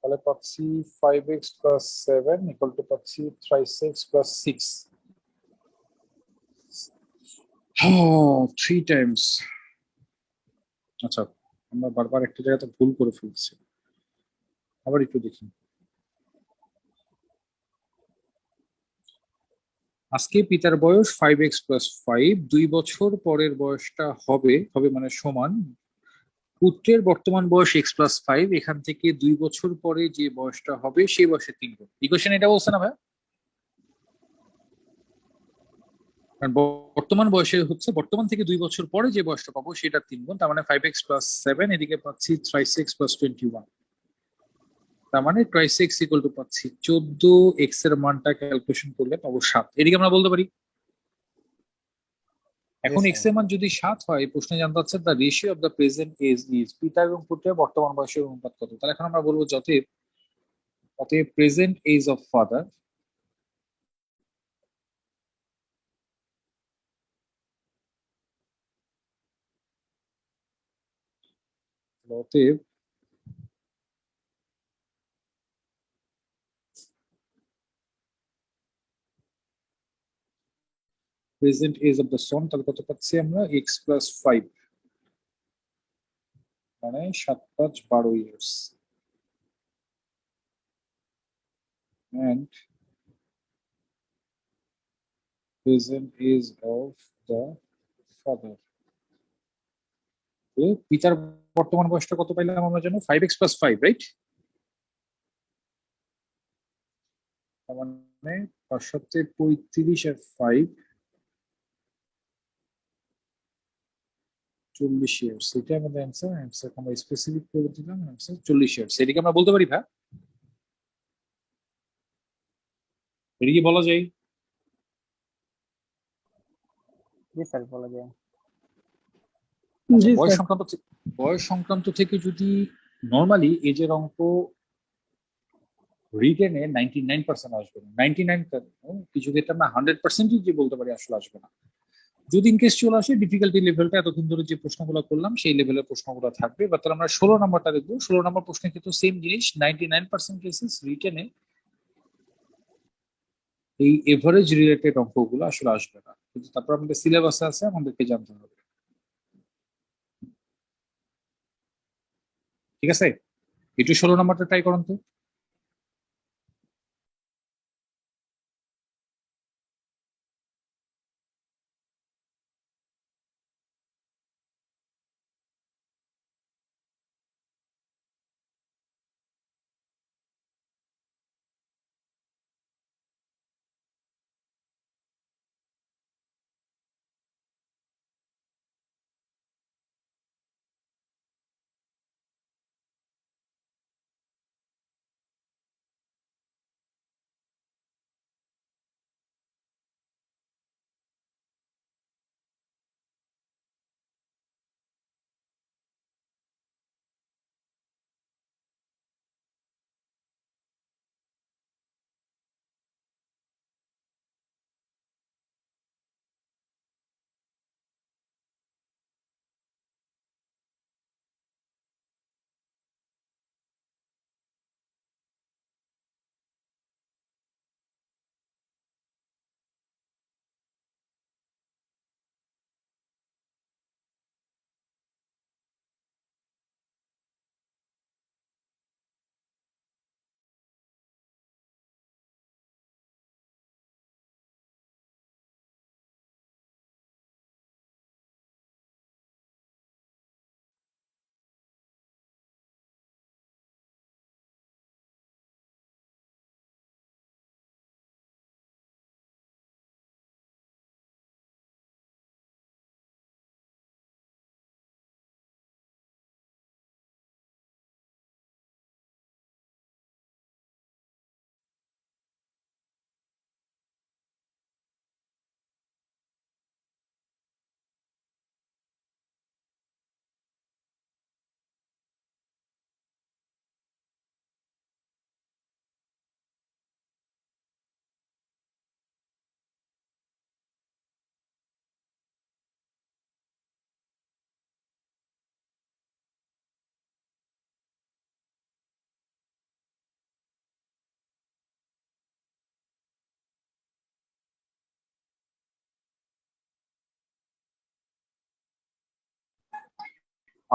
তাহলে পাচ্ছি 5x+7 equal to পাচ্ছি 3x+6। 3 টাইমস। আচ্ছা, আমরা বারবার একটা জায়গাতে ভুল করে ফেলছি, আবার একটু দেখি। আজকে পিতার বয়স 5x+5, 2 বছর পরের বয়সটা হবে মানে সমান পুত্রের বর্তমান বয়স x+5, এখান থেকে 2 বছর পরে যে বয়সটা হবে সেই বয়সে 3 গুণ। ইকুয়েশন এটা বলছে না ভাই? কারণ বর্তমান বয়সে হচ্ছে বর্তমান থেকে 2 বছর পরে যে বয়সটা পাবো সেটা 3 গুণ, তার মানে 5x+7, এদিকে পাচ্ছি 3x+21, তার মানে 2x ইকুয়াল টু পাচ্ছি 14। এক্স এর মানটা ক্যালকুলেশন করলে পাবো 7। এদিকে আমরা বলতে পারি এখন এক্স এর মান যদি 7 হয়, প্রশ্নে জানতে চাচ্ছে the ratio of the present age is, পিতা এবং পুত্রের বর্তমান বয়সের অনুপাত কত। তাহলে এখন আমরা বলবো অতএব প্রেজেন্ট এজ অফ ফাদার অতএব present age of the son, তাহলে কত পাচ্ছি আমরা? x+5, মানে 7 5 12 years. and present age of the father, পিতার বর্তমান বয়সটা কত পাইলাম আমরা জানো? 5x+5, right? তার মানে 5 7 35 আর 5 40 ইয়ার্স, এটা আমাদের অ্যান্সার। অ্যান্সার আমরা স্পেসিফিক করে দিলাম, অ্যান্সার 40 ইয়ার্স। এটাকে আমরা বলতে পারি ভাই, এটা কি বলা যায়? জি স্যার বলা যায়। জি বয়স স্যার। সংক্রান্ত বয়স সংক্রান্ত থেকে যদি নর্মালি এজের অঙ্ক রিটেনে 99% আসবে না, 99, কিছু ক্ষেত্রে আমরা 100% যে বলতে পারি আসলে আসবে না। যদি ইনকেস চলে আসে, ডিফিকাল্টি লেভেলটা এতক্ষণ ধরে যে প্রশ্নগুলো করলাম সেই লেভেলের প্রশ্নগুলো থাকবে। বা তাহলে আমরা 16 নম্বরটা দেখবো। 16 নম্বর প্রশ্নের ক্ষেত্রে সেম জিনিস, 99% কেসেস রিটেনে এই এভারেজ রিলেটেড অঙ্কগুলো আসলে আসবে না, কিন্তু তারপর আমাদের সিলেবাসে আছে, আমাদেরকে জানতে হবে। ঠিক আছে, একটু 16 নম্বরটা ট্রাই করুন তো।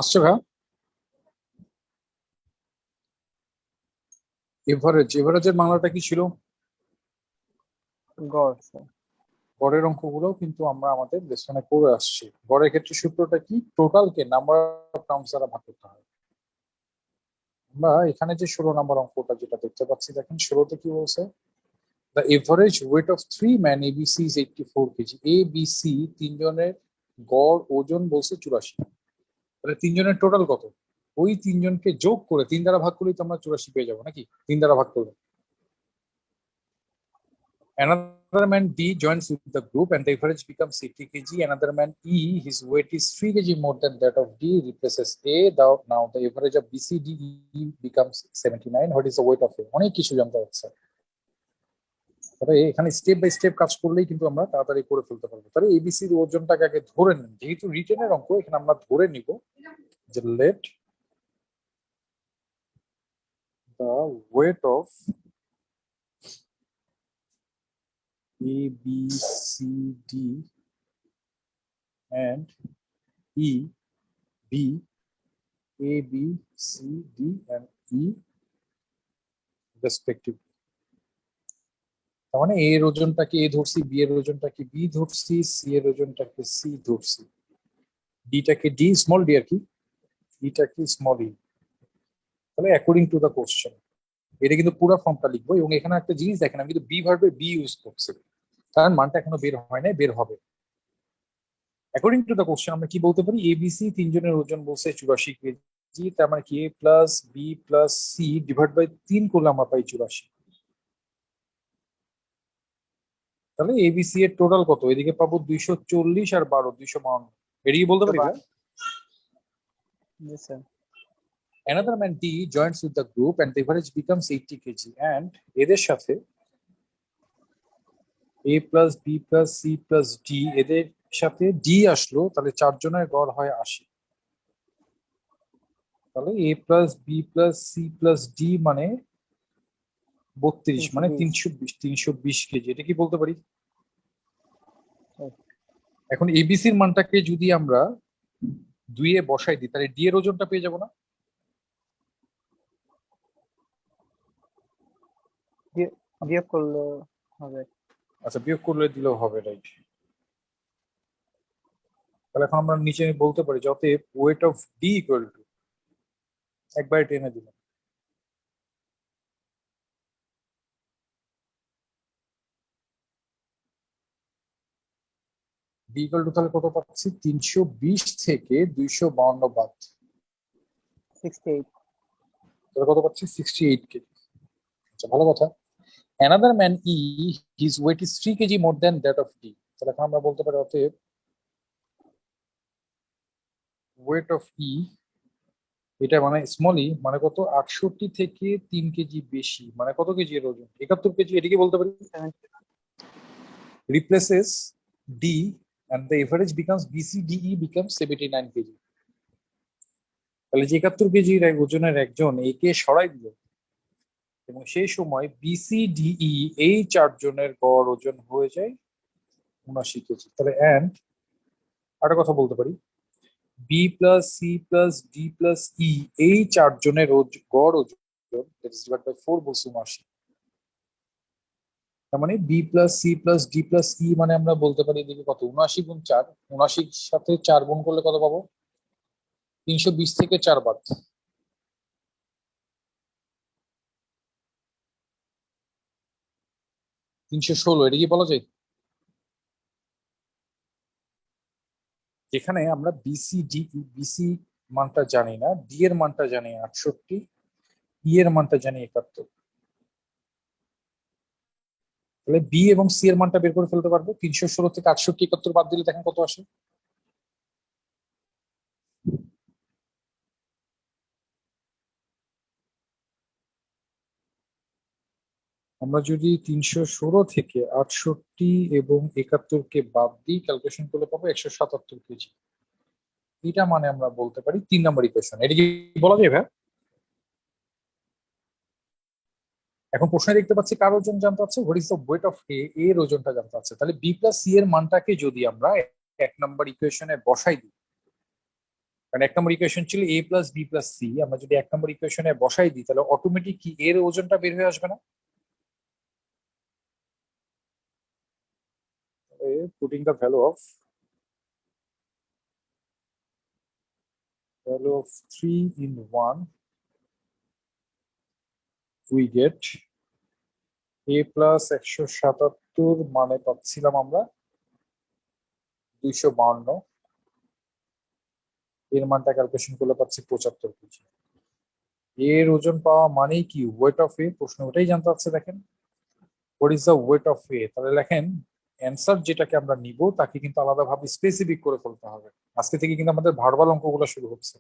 আসছে ভাইয়া? এভারেজের বাংলাটা কি ছিল? গড় স্যার। গড়ের অঙ্কগুলো কিন্তু আমরা আমাদের লেসনে করে আসছি। গড়ের ক্ষেত্রে সূত্রটা কি? টোটালকে নাম্বার অফ টার্মস দ্বারা ভাগ করতে হয়। আমরা এখানে যে 16 নম্বর অঙ্কটা যেটা দেখতে পাচ্ছি, দেখেন 16তে কি বলছে? The average weight of 3 man ABC is 84 kg. A B C তিনজনের গড় ওজন বলছে 84। তাহলে তিনজনের টোটাল কত? ওই তিনজনকে যোগ করে 3 দ্বারা ভাগ করলেই তো আমরা 84 পেয়ে যাবো নাকি? 3 দ্বারা ভাগ করলে। Another man D joins with the group and the average becomes 80 kg. Another man E, his weight is 3 kg more than that of D, replaces A. Now the average of B, C, D, E becomes 79. What is the weight of A? অনেক কিছু জানতে হচ্ছে। তবে এখানে step by step কাজ করলেই কিন্তু আমরা তাড়াতাড়ি করে ফেলতে পারবো। তাহলে এবিসির ওজনটাকে আগে ধরে নেন, যেহেতু রিটেনের অঙ্ক এখানে আমরা ধরে নিব যে let the weight of A, B, C, D and E be A, B, C, D and E respectively. তার মানে A এর ওজনটাকে A ধরছি, B এর ওজনটাকে B ধরছি, C এর ওজনটাকে C ধরছি, D টাকে D স্মল d আর কি, E টাকে স্মল e। তাহলে অ্যাকর্ডিং টু দ্য কোশ্চেন এটা কিন্তু পুরো ফর্মটা লিখবো। এবং এখানে একটা জিনিস দেখেন, আমি কিন্তু বি ভার্বে বি ইউজ করছি, কারণ মানটা এখনো বের হয় না, বের হবে। অ্যাকর্ডিং টু দ্য কোশ্চেন আমরা কি বলতে পারি, এবিসি তিনজনের ওজন বলছে 84 কেজি, তার মানে কি a plus b plus c divide by 3 করলে আমরা পাই 84। তাহলে এবিসি এর টোটাল কত, এদিকে পাবো 240 আর 12 252, এদিকে বলতে পারি না? জি sir. Another man D joins with the group and the average becomes 80 kg and এদের সাথে A plus B plus C plus D এদের সাথে D আসলো, তাহলে চারজনের গড় হয় 80। তাহলে A plus B plus C plus D মানে 32, মানে 320 কেজি, এটা কি বলতে পারি? এখন এবিসির মানটাকে যদি আমরা 2 এ বসাই দিই তাহলে ডি এর ওজনটা পেয়ে যাবো না? বিয়োগ করলে হবে। আচ্ছা, বিয়োগ করলে দিলেও হবে, রাইট। তাহলে এখন আমরা নিচে বলতে পারি যে অতএব weight of D equal to, একবারে টেনে দিলাম, ডি ইকুয়াল টু তাহলে কত পাচ্ছি, 320 থেকে 252 বাদ, 68। তাহলে কত পাচ্ছি, 68 কেজি। আচ্ছা, ভালো কথা। Another man E, his weight is 3 kg more than that of D. তাহলে এখন আমরা বলতে পারি অতএব ওয়েট অফ ই, এটা মানে স্মল ই মানে কত, 68 থেকে 3 কেজি বেশি, মানে কত কেজি এর ওজন, 71 কেজি, এটিকে বলতে পারি। Replaces D and the average becomes BCDE becomes 79 kg. তাহলে যে 71 কেজির ওজনের একজন একে সরাই দিল এবং সেই সময় BCDE এই চারজনের গড় ওজন হয়ে যায় 79 কেজি। তাহলে এন্ড আরেকটা কথা বলতে পারি, b plus c plus d plus e এই চারজনের গড় ওজন that is divided by 4 বলছি 79। তার মানে b plus c plus d plus e মানে আমরা বলতে পারি এদিকে কত, 79 গুণ 4, 79 সাথে 4 গুণ করলে কত পাবো, 320 থেকে 4 বাদ, 316, এটা কি বলা যায়? যেখানে আমরা বিসি ডি বিসি মানটা জানি না, ডি এর মানটা জানি 68, ই এর মানটা জানি 71, তাহলে বি এবং সি এর মানটা বের করে ফেলতে পারবো। 316 থেকে 68 71 বাদ দিলে দেখেন কত আসে, আমরা যদি 316 থেকে 68 এবং 71 কে বাদ দিই ক্যালকুলেশন করলে পাবো 177 কেজি। এটা মানে আমরা বলতে পারি 3 নম্বর ইকুয়েশন, এটা কি বলা যায় ভাই? এখন প্রশ্নে দেখতে পাচ্ছি কার ওজন জানতে চাচ্ছে, what is the weight of a, এর ওজনটা জানতে চাচ্ছে। তাহলে বি প্লাস সি এর মানটাকে যদি আমরা 1 নম্বর ইকুয়েশনে বসাই দিই, কারণ 1 নম্বর ইকুয়েশন ছিল এ প্লাস বি প্লাস সি, আমরা যদি 1 নম্বর ইকুয়েশনে বসাই দিই তাহলে অটোমেটিক কি এর ওজনটা বের হয়ে আসবে না? Putting the value of 3 in 1, we get a plus 177 মানে পাচ্ছিলাম আমরা 252, এর মানটা ক্যালকুলেশন করলে পাচ্ছি 75 কেজি। এর ওজন পাওয়া মানেই কি ওয়েট অফ এ, প্রশ্ন ওটাই জানতে চাচ্ছে। দেখেন what is the weight of a, তাহলে লেখেন অ্যান্সার যেটাকে আমরা নিব তাকে কিন্তু আলাদাভাবে স্পেসিফিক করে ফেলতে হবে। আজকে থেকে কিন্তু আমাদের ভার্বাল অঙ্কগুলো শুরু হচ্ছে।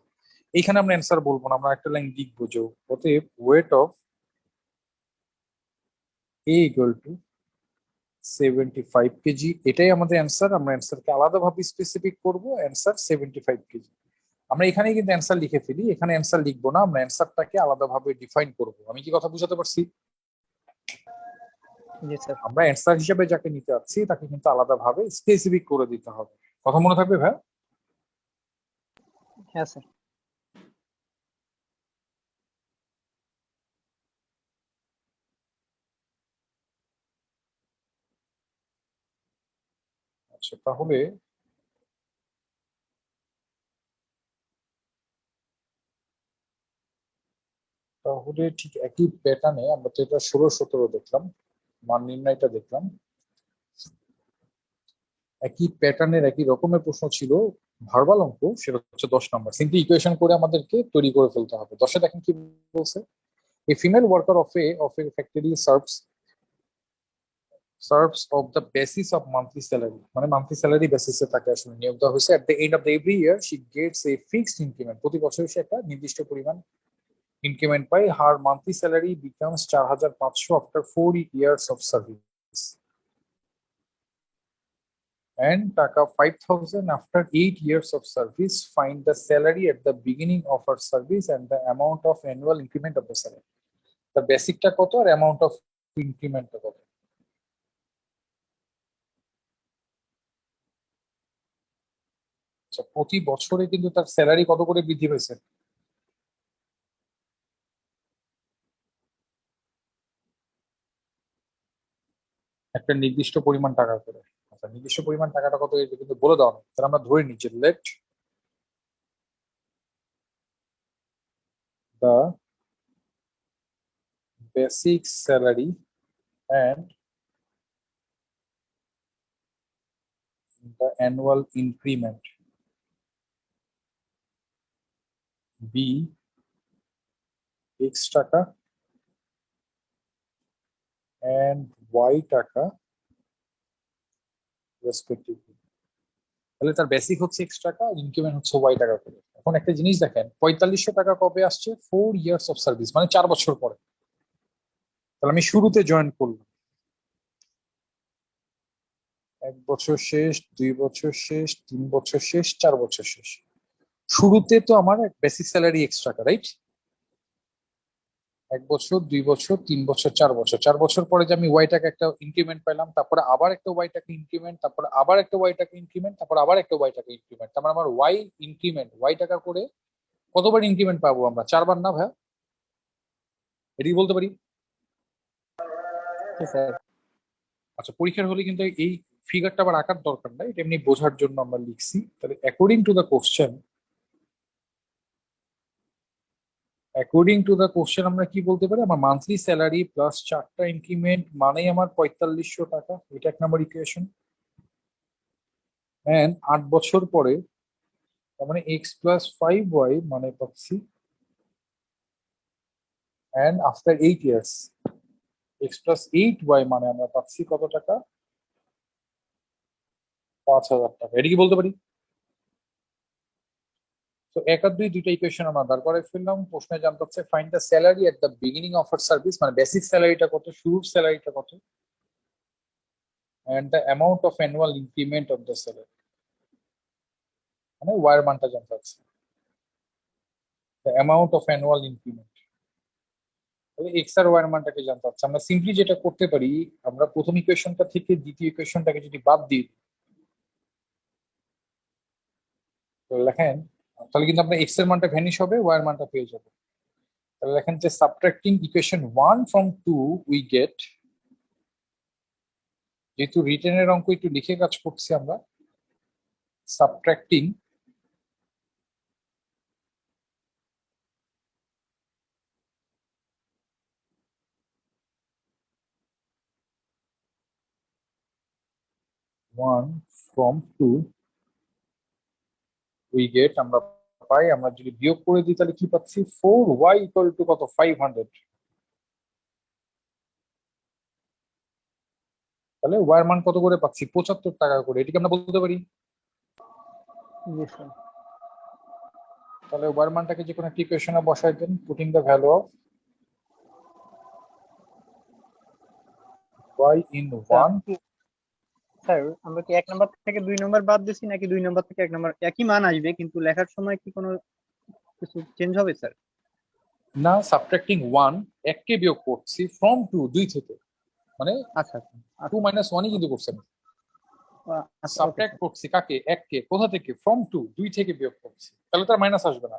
এইখানে আমরা অ্যান্সার বলবো না, আমরা একটা লাইন লিখবো যে অতএব wait of A equal to 75 KG, এটাই আমাদের অ্যান্সার। আমরা অ্যান্সারকে আলাদাভাবে স্পেসিফিক করব, অ্যান্সার 75 কেজি। আমরা এখানেই কিন্তু অ্যান্সার লিখে ফেলি, এখানে অ্যান্সার লিখবো না, আমরা অ্যান্সারটাকে আলাদাভাবে ডিফাইন করব। আমি কি কথা বুঝাতে পারছি? জি স্যার। আমরা অ্যান্সার হিসেবে যাকে নিতে যাচ্ছি তাকে কিন্তু আলাদাভাবে স্পেসিফিক করে দিতে হবে। কথা মনে থাকবে ভাই? হ্যাঁ স্যার। আচ্ছা, তাহলে ঠিক একই প্যাটার্নে আমরা তো এটা 16 17 দেখলাম, মান নির্ণয়টা দেখলাম। একই প্যাটার্নের একই রকমের প্রশ্ন ছিল, ভার্বাল অঙ্ক, সেটা হচ্ছে 10 নম্বর। সিম্পলি ইকুয়েশন করে আমাদেরকে তৈরি করে ফেলতে হবে। 10-এ দেখেন কি বলছে, a female worker of a factory serves of the basis of monthly salary, মানে মান্থলি স্যালারি বেসিসে তাকে আসলে নিয়োগ দেওয়া হয়েছে। At the end of the every year she gets a fixed increment, প্রতি বছর সে একটা নির্দিষ্ট পরিমাণ ইনক্রিমেন্ট পায়। Her monthly salary becomes 4,500 after 4 years of service and taka 5,000 after 8 years of service. Find the salary at the beginning of her service and the amount of annual increment of the salary. The basic টা কত আর amount of increment টা কত? আচ্ছা, প্রতি বছরে কিন্তু তার salary কত করে বৃদ্ধি পেয়েছে? একটা নির্দিষ্ট পরিমাণ টাকা করে। আচ্ছা, নির্দিষ্ট পরিমাণ টাকাটা কত এটা কিন্তু বলে দেওয়া নেই, তাহলে আমরা ধরে নিই যে let the basic salary and the annual increment be X টাকা and Y টাকা রেসপেক্টিভলি। তাহলে তার বেসিক হচ্ছে X টাকা, ইনক্রিমেন্ট হচ্ছে Y টাকা করে। এখন একটা জিনিস দেখেন, 4500 টাকা কবে আসছে? 4 ইয়ার্স অফ সার্ভিস, মানে 4 বছর পরে। তাহলে আমি শুরুতে জয়েন করলাম, 1 বছর শেষ, 2 বছর শেষ, 3 বছর শেষ, 4 বছর শেষ। শুরুতে তো আমার বেসিক স্যালারি X টাকা, রাইট? 1 বছর, 2 বছর, 3 বছর, 4 বছর। 4 বছর পরে যে আমি ওয়াই টাকা একটা ইনক্রিমেন্ট পেলাম, তারপরে আবার একটা ওয়াই টাকা ইনক্রিমেন্ট, তারপরে আবার একটা ওয়াই টাকা ইনক্রিমেন্ট, তারপর আবার একটা ওয়াই টাকা ইনক্রিমেন্ট। তার মানে আমার ওয়াই ইনক্রিমেন্ট ওয়াই টাকা করে কতবার ইনক্রিমেন্ট পাবো আমরা? 4 বার না ভাই? এটি বলতে পারি। স্যার আচ্ছা, পরীক্ষার হলে কিন্তু এই ফিগারটা আবার আঁকার দরকার নাই, এটা এমনি বোঝার জন্য আমরা লিখছি। তাহলে অ্যাকর্ডিং টু দ্য কোশ্চেন আমরা কি বলতে পারি? আমার মান্থলি স্যালারি প্লাস 4টা ইনক্রিমেন্ট মানেই আমার 4500 টাকা, এটা 1 নম্বর ইকুয়েশন। এন্ড 8 বছর পরে, তার মানে এক্স প্লাস 5y মানে পাচ্ছি, and after 8 years X plus 8y মানে আমরা পাচ্ছি কত টাকা? 5,000 টাকা। এটা কি বলতে পারি? তো 1 আর 2 দুইটা ইকুয়েশন আমরা দাঁড় করে ফেললাম। প্রশ্নে জানতে হচ্ছে find the salary at the beginning of our service, মানে বেসিক স্যালারিটা কত, শুরুর স্যালারিটা কত, and the amount of annual increment of the salary, মানে ওয়ার মানটা জানতে হচ্ছে, the amount of annual increment. তাহলে এক্স আর ওয়ার মানটাকে জানতে হচ্ছে। আমরা সিম্পলি যেটা করতে পারি, আমরা প্রথম ইকুয়েশনটা থেকে দ্বিতীয় ইকুয়েশনটাকে যদি বাদ দিই, তো লেখেন, তাহলে কিন্তু আমরা এক্স এর মানটা ভ্যানিশ হবে, ওয়াই এর মানটা পেয়ে যাবো। তাহলে লেখেন যে subtracting equation 1 from 2 we get, যেহেতু রিটেনের অঙ্ক একটু লিখে কাজ করছি আমরা, subtracting one from two we get, আমরা পাই, আমরা যদি বিয়োগ করে দিই তাহলে কি পাচ্ছি? 4y ইকুয়াল টু কত? 500। তাহলে ওয়ার মান কত করে পাচ্ছি? 75 টাকা করে। এটিকে আমরা বলতে পারি। জি স্যার। তাহলে ওয়ার মানটাকে যে কোনো একটা ইকুয়েশনে বসাই দেন, putting the value of y in 1। Sir আমরা কি 1 নম্বর থেকে 2 নম্বর বাদ দিছি, নাকি 2 নম্বর থেকে 1 নম্বর একই মান আসবে, কিন্তু লেখার সময় কি কোনো কিছু চেঞ্জ হবে স্যার? না, সাবট্রাক্টিং 1, 1 কে বিয়োগ করছি ফ্রম 2, 2 থেকে, মানে আচ্ছা 2 মাইনাস 1ই কিন্তু করছেন। আচ্ছা, ওকে সাবট্রাক্ট করছি কাকে? 1 কে। কোথা থেকে? ফ্রম 2, 2 থেকে বিয়োগ করছি, তাহলে তার মাইনাস আসবে না।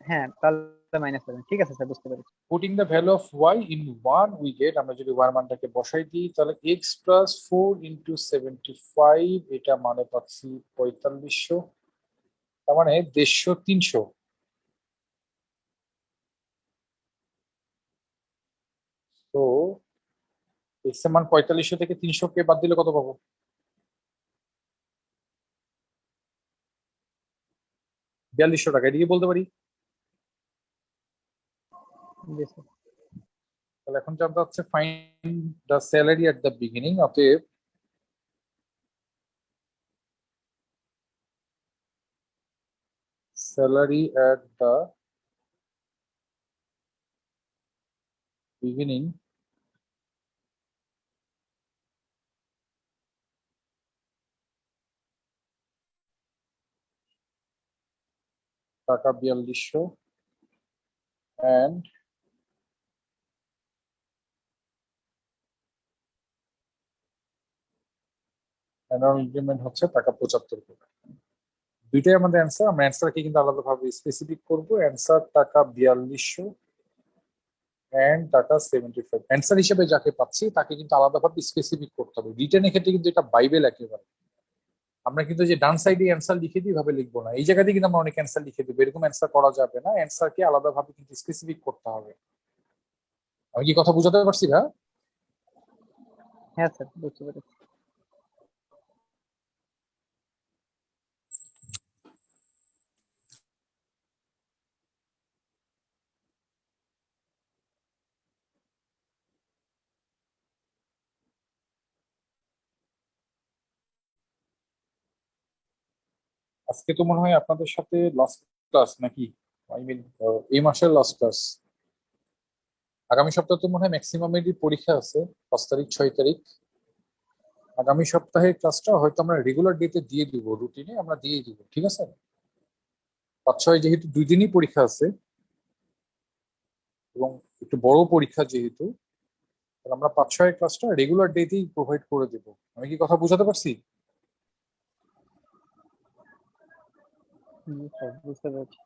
হ্যাঁ তাহলে মাইনাস করবেন, ঠিক আছে স্যার, বুঝতে পেরেছি। Putting the value of y in 1 we get, আমরা যদি y মানটাকে বসাই দিই তাহলে x প্লাস 4 ইন্টু 75, এটা মানে পাচ্ছি 4500, তার মানে 150, 300। তো x এর মান 4500 থেকে 300 কে বাদ দিলে কত পাবো? 4200 টাকা, এদিকে বলতে পারি। জি স্যার। তাহলে এখন জানতে হচ্ছে find the salary at the beginning. অতএব স্যালারি এট দ্য বিগিনিং টাকা 4200 and অ্যানুয়াল ইনক্রিমেন্ট হচ্ছে টাকা 75 করে। দুইটাই আমাদের অ্যান্সার। আমরা অ্যান্সারকে কিন্তু আলাদাভাবে স্পেসিফিক করব। অ্যান্সার টাকা 4200 এন্ড টাকা 75। অ্যান্সার হিসেবে যাকে পাচ্ছি তাকে কিন্তু আলাদাভাবে স্পেসিফিক করতে হবে। রিটেনের ক্ষেত্রে কিন্তু এটা বাইবেল একেবারে। আমরা কিন্তু যে ডান সাইডে অ্যান্সার লিখে দিই ভাবে লিখবো না, এই জায়গাতে কিন্তু আমরা অনেক অ্যান্সার লিখে দিব, এরকম অ্যান্সার করা যাবে না। অ্যান্সারকে আলাদাভাবে কিন্তু স্পেসিফিক করতে হবে। আমি কি কথা বুঝাতে পারছি ভাই? হ্যাঁ স্যার, বুঝতে পেরেছি। আজকে তো মনে হয় আপনাদের সাথে লাস্ট ক্লাস নাকি? আই মিন এই মাসের লাস্ট ক্লাস। আগামী সপ্তাহে তো মনে হয় ম্যাক্সিমামেরই পরীক্ষা আছে, 5 তারিখ 6 তারিখ। আগামী সপ্তাহের ক্লাসটা হয়তো আমরা রেগুলার ডেতে দিয়ে দিব, রুটিনে আমরা দিয়ে দিব, ঠিক আছে? 5-6 যেহেতু 2 দিনই পরীক্ষা আছে এবং একটু বড় পরীক্ষা যেহেতু, তাহলে আমরা 5-6 ক্লাসটা রেগুলার ডেতেই প্রোভাইড করে দেব। আমি কি কথা বুঝাতে পারছি? জি স্যার, বুঝতে পেরেছি।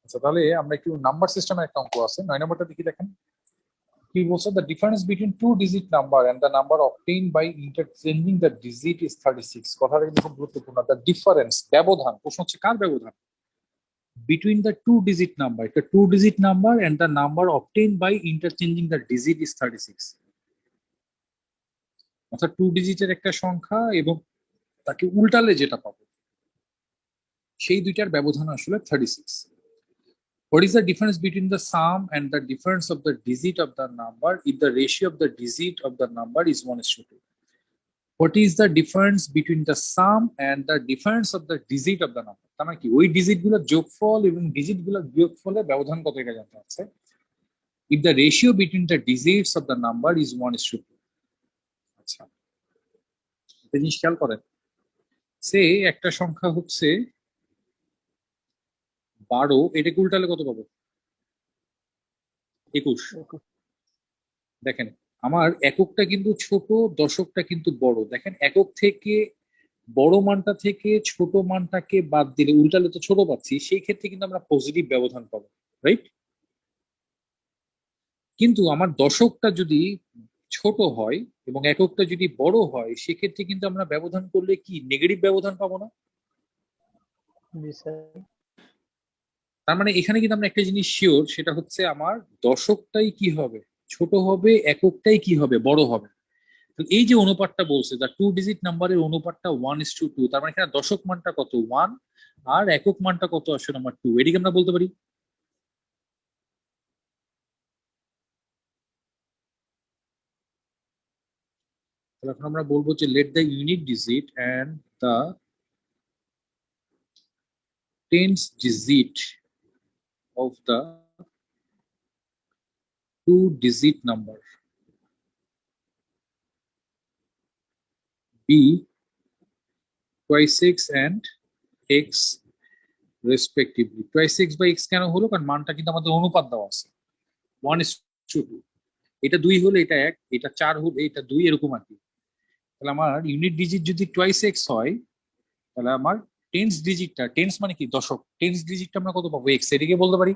আচ্ছা, তাহলে আমরা একটু নাম্বার সিস্টেমের একটা অঙ্ক আছে, 9 নম্বরটা দেখি দেখেন কি বলছে। The difference between 2 digit number and the number obtained by interchanging the digit is 36। কথাটা কিন্তু খুব গুরুত্বপূর্ণ। দ্য ডিফারেন্স, ব্যবধান। প্রশ্ন হচ্ছে কার ব্যবধান? বিটুইন দ্য 2 ডিজিট নাম্বার, একটা 2 digit number and the number obtained by interchanging the digit is 36। অর্থাৎ 2 ডিজিটের একটা সংখ্যা এবং তাকে উল্টালে যেটা পাবো সেই দুইটার ব্যবধান আসলে 36। What is the difference between the sum and the difference of the digit of the number if the ratio of the digit of the number is 1:2? What is the difference between the sum and the difference of the digit of the number? তার মানে কি ওই digit গুলোর যোগফল এবং digit গুলোর বিয়োগফলের ব্যবধান কত, এটা জানতে হচ্ছে। If the ratio between the digits of the number is 1:2। আচ্ছা, একটা জিনিস খেয়াল করেন, সে একটা সংখ্যা হচ্ছে 12, এটাকে উল্টালে কত পাবো? 21। দেখেন আমার এককটা কিন্তু ছোট, দশকটা কিন্তু বড়। দেখেন একক থেকে বড় মানটা থেকে ছোট মানটাকে বাদ দিলে, উল্টালে তো ছোট পাচ্ছি, সেই ক্ষেত্রে কিন্তু আমরা পজিটিভ ব্যবধান পাবো, রাইট? কিন্তু আমার দশকটা যদি ছোট হয় এবং এককটা যদি বড় হয়, সেক্ষেত্রে কিন্তু আমরা ব্যবধান করলে কি নেগেটিভ ব্যবধান পাবো না? জি স্যার। তার মানে এখানে কিন্তু আমরা একটা জিনিস শিওর, সেটা হচ্ছে আমার দশকটাই কি হবে, ছোট হবে, এককটাই কি হবে, বড় হবে। তো এই যে অনুপাতটা বলছে, যা 2 ডিজিট নাম্বারের অনুপাতটা 1:2, তার মানে এখানে দশক মানটা কত, 1, আর একক মানটা কত আসলে আমার 2। এদিকে আমরা বলতে পারি। তাহলে এখন আমরা বলবো যে let the unit digit and the tens digit of the 2 digit number be twice x and x respectively. twice x by x কেন হলো? কারণ মানটা কিন্তু আমাদের অনুপাত দেওয়া আছে 1:2। এটা 2 হলে এটা 1, এটা 4 হলে এটা 2, এরকম আর কি। তাহলে আমার ইউনিট ডিজিট যদি টুয়াইস এক্স হয়, তাহলে আমার টেন্স ডিজিটটা, টেন্স মানে কি দশক, টেন্স ডিজিটটা আমরা কত পাবো? এক্স। এদিকে বলতে পারি।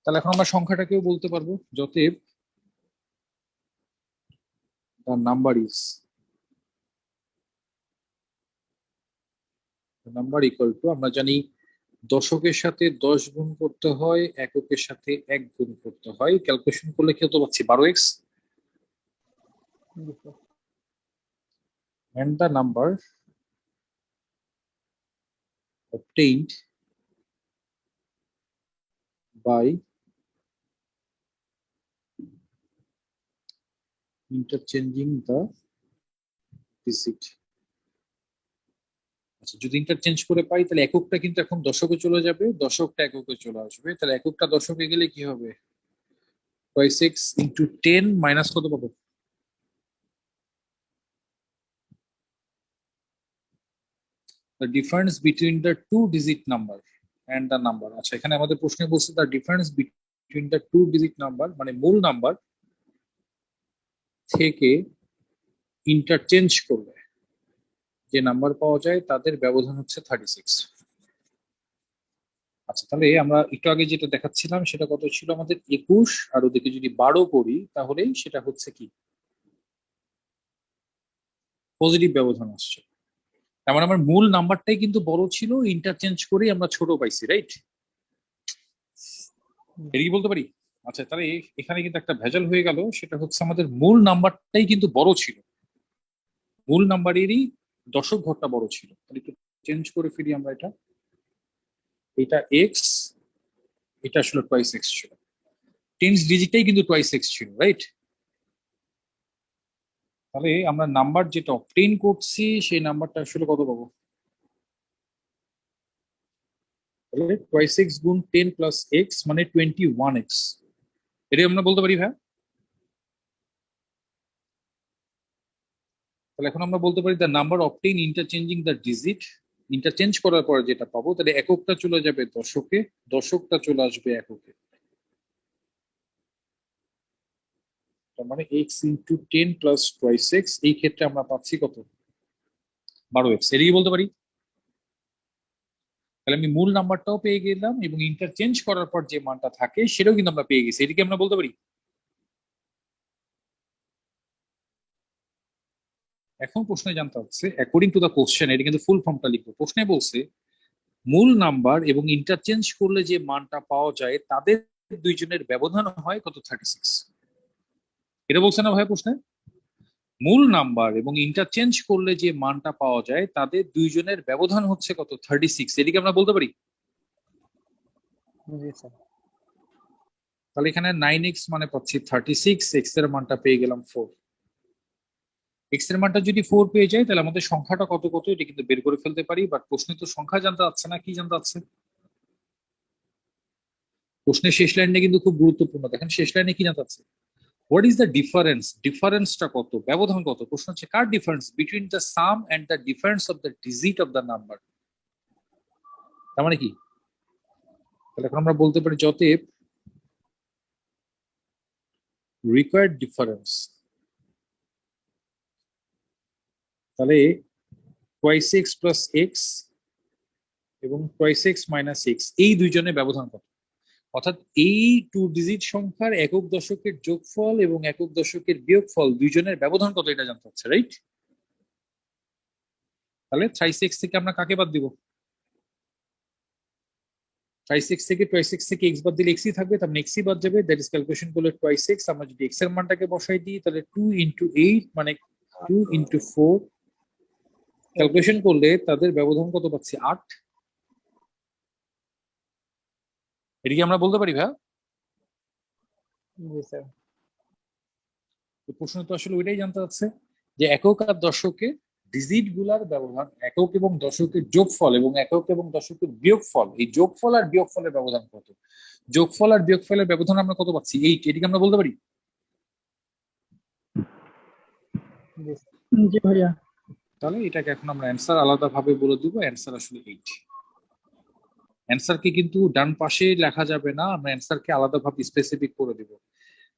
তাহলে এখন আমরা সংখ্যাটাকেও বলতে পারবো, যতএব the number is number equal to, আমরা জানি দশকের সাথে 10 গুণ করতে হয়, এককের সাথে 1 গুণ করতে হয়। ক্যালকুলেশন করলে কি হতে পাচ্ছি 12x, G sir and the number obtained by interchanging the digit। আচ্ছা, যদি ইন্টারচেঞ্জ করে পাই তাহলে এককটা কিন্তু এখন দশকে চলে যাবে, দশকটা এককে চলে আসবে। তাহলে এককটা দশকে গেলে কি হবে, 26 ইন্টু 10 মাইনাস কত পাবো, the difference between the two digit number and the number। আচ্ছা, এখানে আমাদের প্রশ্নে বলছে the difference between the two digit number, মানে মূল নাম্বার থেকে ইন্টারচেঞ্জ করলে যে নাম্বার পাওয়া যায় তাদের ব্যবধান হচ্ছে 36। আচ্ছা, তাহলে আমরা একটু আগে যেটা দেখাচ্ছিলাম সেটা কত ছিল আমাদের 21, আর ওদিকে যদি 12 করি তাহলেই সেটা হচ্ছে কি পজিটিভ ব্যবধান আসছে। তার মানে আমার মূল নাম্বারটাই কিন্তু বড় ছিল, ইন্টারচেঞ্জ করেই আমরা ছোট পাইছি, রাইট? এটা কি বলতে পারি? আচ্ছা, তাহলে এখানে কিন্তু একটা ভেজাল হয়ে গেল, সেটা হচ্ছে আমাদের মূল নাম্বারটাই কিন্তু বড় ছিল, মূল নাম্বারেরই দশক ঘরটা বড় ছিল। তাহলে একটু চেঞ্জ করে ফিরি আমরা, এটা এক্স, এটা আসলে টোয়াইস এক্স ছিল, টেন্স ডিজিটটাই কিন্তু টোয়াইস এক্স ছিল, রাইট? তাহলে আমরা নাম্বার যেটা অবটেইন করছি সেই নাম্বারটা আসলে কত পাবো, তাহলে টোয়াইস এক্স গুণ 10 প্লাস এক্স মানে 21x। এটাই আমরা বলতে পারি ভাই। তাহলে এখন আমরা বলতে পারি the number obtain interchanging the digit, interchange করার পরে যেটা পাবো, তাহলে এককটা চলে যাবে দশকে, দশকটা চলে আসবে এককে। তার মানে x into 10 plus twice x, এই ক্ষেত্রে আমরা পাচ্ছি কত, 12x। এটাই বলতে পারি। তাহলে আমি মূল নাম্বারটাও পেয়ে গেলাম এবং ইন্টারচেঞ্জ করার পর যে মানটা থাকে সেটাও কিন্তু আমরা পেয়ে গেছি। এটাকে আমরা বলতে পারি। এখন প্রশ্নে জানতে হচ্ছে অ্যাকর্ডিং টু দা কোশ্চেন, এটা কিন্তু ফুল ফর্মটা লিখবো। প্রশ্নে বলছে মূল নাম্বার এবং ইন্টারচেঞ্জ করলে যে মানটা পাওয়া যায় তাদের দুইজনের ব্যবধান হয় কত, 36। এটা বলছে না ভাই প্রশ্নে? মূল নাম্বার এবং ইন্টারচেঞ্জ করলে যে মানটা পাওয়া যায় তাদের দুইজনের ব্যবধান হচ্ছে কত, 36। এদিকে আমরা বলতে পারি। জি স্যার তাহলে এখানে 9x মানে পাচ্ছি 36, এক্স এর মানটা পেয়ে গেলাম 4। এক্স এর মানটা যদি 4 পেয়ে যায় তাহলে আমাদের সংখ্যাটা কত কত এটা কিন্তু বের করে ফেলতে পারি। বাট প্রশ্নে তো সংখ্যা জানতে চাচ্ছে না, কি জানতে চাচ্ছে? প্রশ্নের শেষ লাইনটা কিন্তু খুব গুরুত্বপূর্ণ। দেখেন শেষ লাইনে কি জানতে চাচ্ছে, হোয়াট ইজ দ্য ডিফারেন্স, ডিফারেন্সটা কত, ব্যবধান কত। প্রশ্ন হচ্ছে কার difference, between the sum and the difference of the digit of the number. তার মানে কি, তাহলে এখন আমরা বলতে পারি যতএব রিকোয়ার্ড ডিফারেন্স, তাহলে টোয়াইস এক্স প্লাস এক্স এবং টোয়াইস এক্স মাইনাস এক্স এই দুইজনের ব্যবধান কত। অর্থাৎ এই টু ডিজিট সংখ্যার একক দশকের যোগফল এবং একক দশকের বিয়োগফল দুইজনের ব্যবধান কত এটা জানতে হচ্ছে, রাইট? তাহলে থ্রাইস এক্স থেকে আমরা কাকে বাদ দিব, থ্রাইস এক্স থেকে টোয়াইস এক্স থেকে এক্স বাদ দিলে এক্সই থাকবে, তার মানে এক্সই বাদ যাবে। দ্যাট ইজ ক্যালকুলেশন করলে টোয়াইস এক্স। আমরা যদি এক্স এর মানটাকে বসাই দিই তাহলে 2 ইন্টু 8 মানে 2 ইন্টু 4, ক্যালকুলেশন করলে তাদের ব্যবধান কত পাচ্ছি, 8। এটা কি আমরা বলতে পারি ভাই? জি স্যার প্রশ্ন তো আসলে ওইটাই জানতে চাচ্ছে যে একক আর দশকে ডিজিট গুলার ব্যবধান, একক এবং দশকের যোগফল এবং একক এবং দশকের বিয়োগফল, এই যোগফল আর বিয়োগফলের ব্যবধান কত। যোগফল আর বিয়োগফলের ব্যবধান আমরা কত পাচ্ছি, 8। এটিকে আমরা বলতে পারি। জি ভাইয়া তাহলে এটাকে এখন আমরা অ্যান্সার আলাদা ভাবে বলে দিব, অ্যান্সার আসলে 8। অ্যান্সারকে কিন্তু ডান পাশে লেখা যাবে না, আমরা অ্যান্সারকে আলাদা ভাবে স্পেসিফিক করে দিব।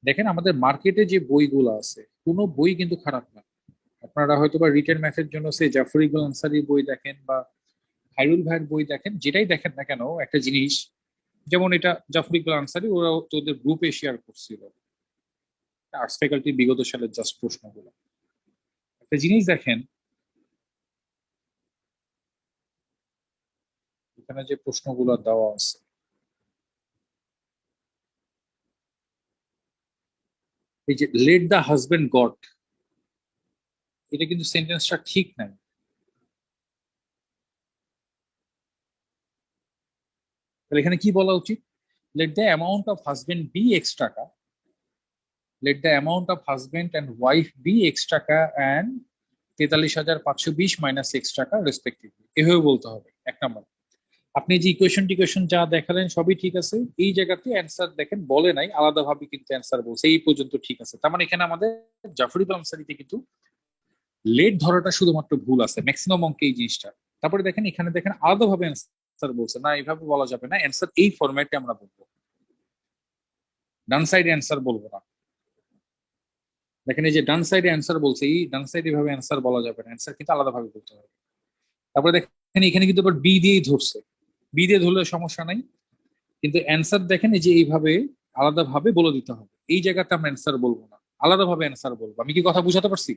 দেখেন আমাদের মার্কেটে যে বইগুলো আছে কোনো বই কিন্তু খারাপ না। আপনারা হয়তো বা রিটেন ম্যাথের জন্য সে জাফর ইকবাল আনসারির বই দেখেন বা খায়রুল ভাইয়ের বই দেখেন, যেটাই দেখেন না কেন একটা জিনিস, যেমন এটা জাফর ইকবাল আনসারি ওরা তোদের গ্রুপে শেয়ার করছিল আর্টস ফ্যাকাল্টি বিগত সালের জাস্ট প্রশ্নগুলো। একটা জিনিস দেখেন, এখানে যে প্রশ্নগুলো দেওয়া আছে, এই যে লেট দ্য হাজবেন্ড গট, এটা কিন্তু সেন্টেন্সটা ঠিক নাই। তাহলে এখানে কি বলা উচিত? Let the amount of husband be x taka, let the amount of husband and wife be x taka and 43,520 minus x taka respectively, এভাবে বলতে হবে। এক নম্বর, আপনি যে ইকুয়েশন টিকুয়েশন যা দেখালেন সবই ঠিক আছে, এই জায়গাতে অ্যান্সার দেখেন বলে নাই, আলাদাভাবে কিন্তু অ্যান্সার বলছে, এই পর্যন্ত ঠিক আছে। তার মানে এখানে আমাদের জাফরি আনসারিতে কিন্তু লেট ধরাটা শুধুমাত্র ভুল আছে, ম্যাক্সিমাম অঙ্কে এই জিনিসটা। তারপরে দেখেন এখানে দেখেন আলাদাভাবে অ্যান্সার বলছে না, এইভাবে বলা যাবে না, অ্যান্সার এই ফরম্যাটে আমরা বলবো, ডান সাইড অ্যান্সার বলবো না। দেখেন এই যে ডান সাইডে অ্যান্সার বলছে, এই ডান সাইড এভাবে অ্যান্সার বলা যাবে না, অ্যান্সার কিন্তু আলাদাভাবে বলতে হবে। তারপরে দেখেন এখানে কিন্তু আবার বি দিয়েই ধরছে, বি দিয়ে ধরলে সমস্যা নাই, কিন্তু অ্যান্সার দেখেন এই যে এইভাবে আলাদাভাবে বলে দিতে হবে, এই জায়গাতে আমরা অ্যান্সার বলবো না, আলাদাভাবে অ্যান্সার বলবো। আমি কি কথা বুঝাতে পারছি?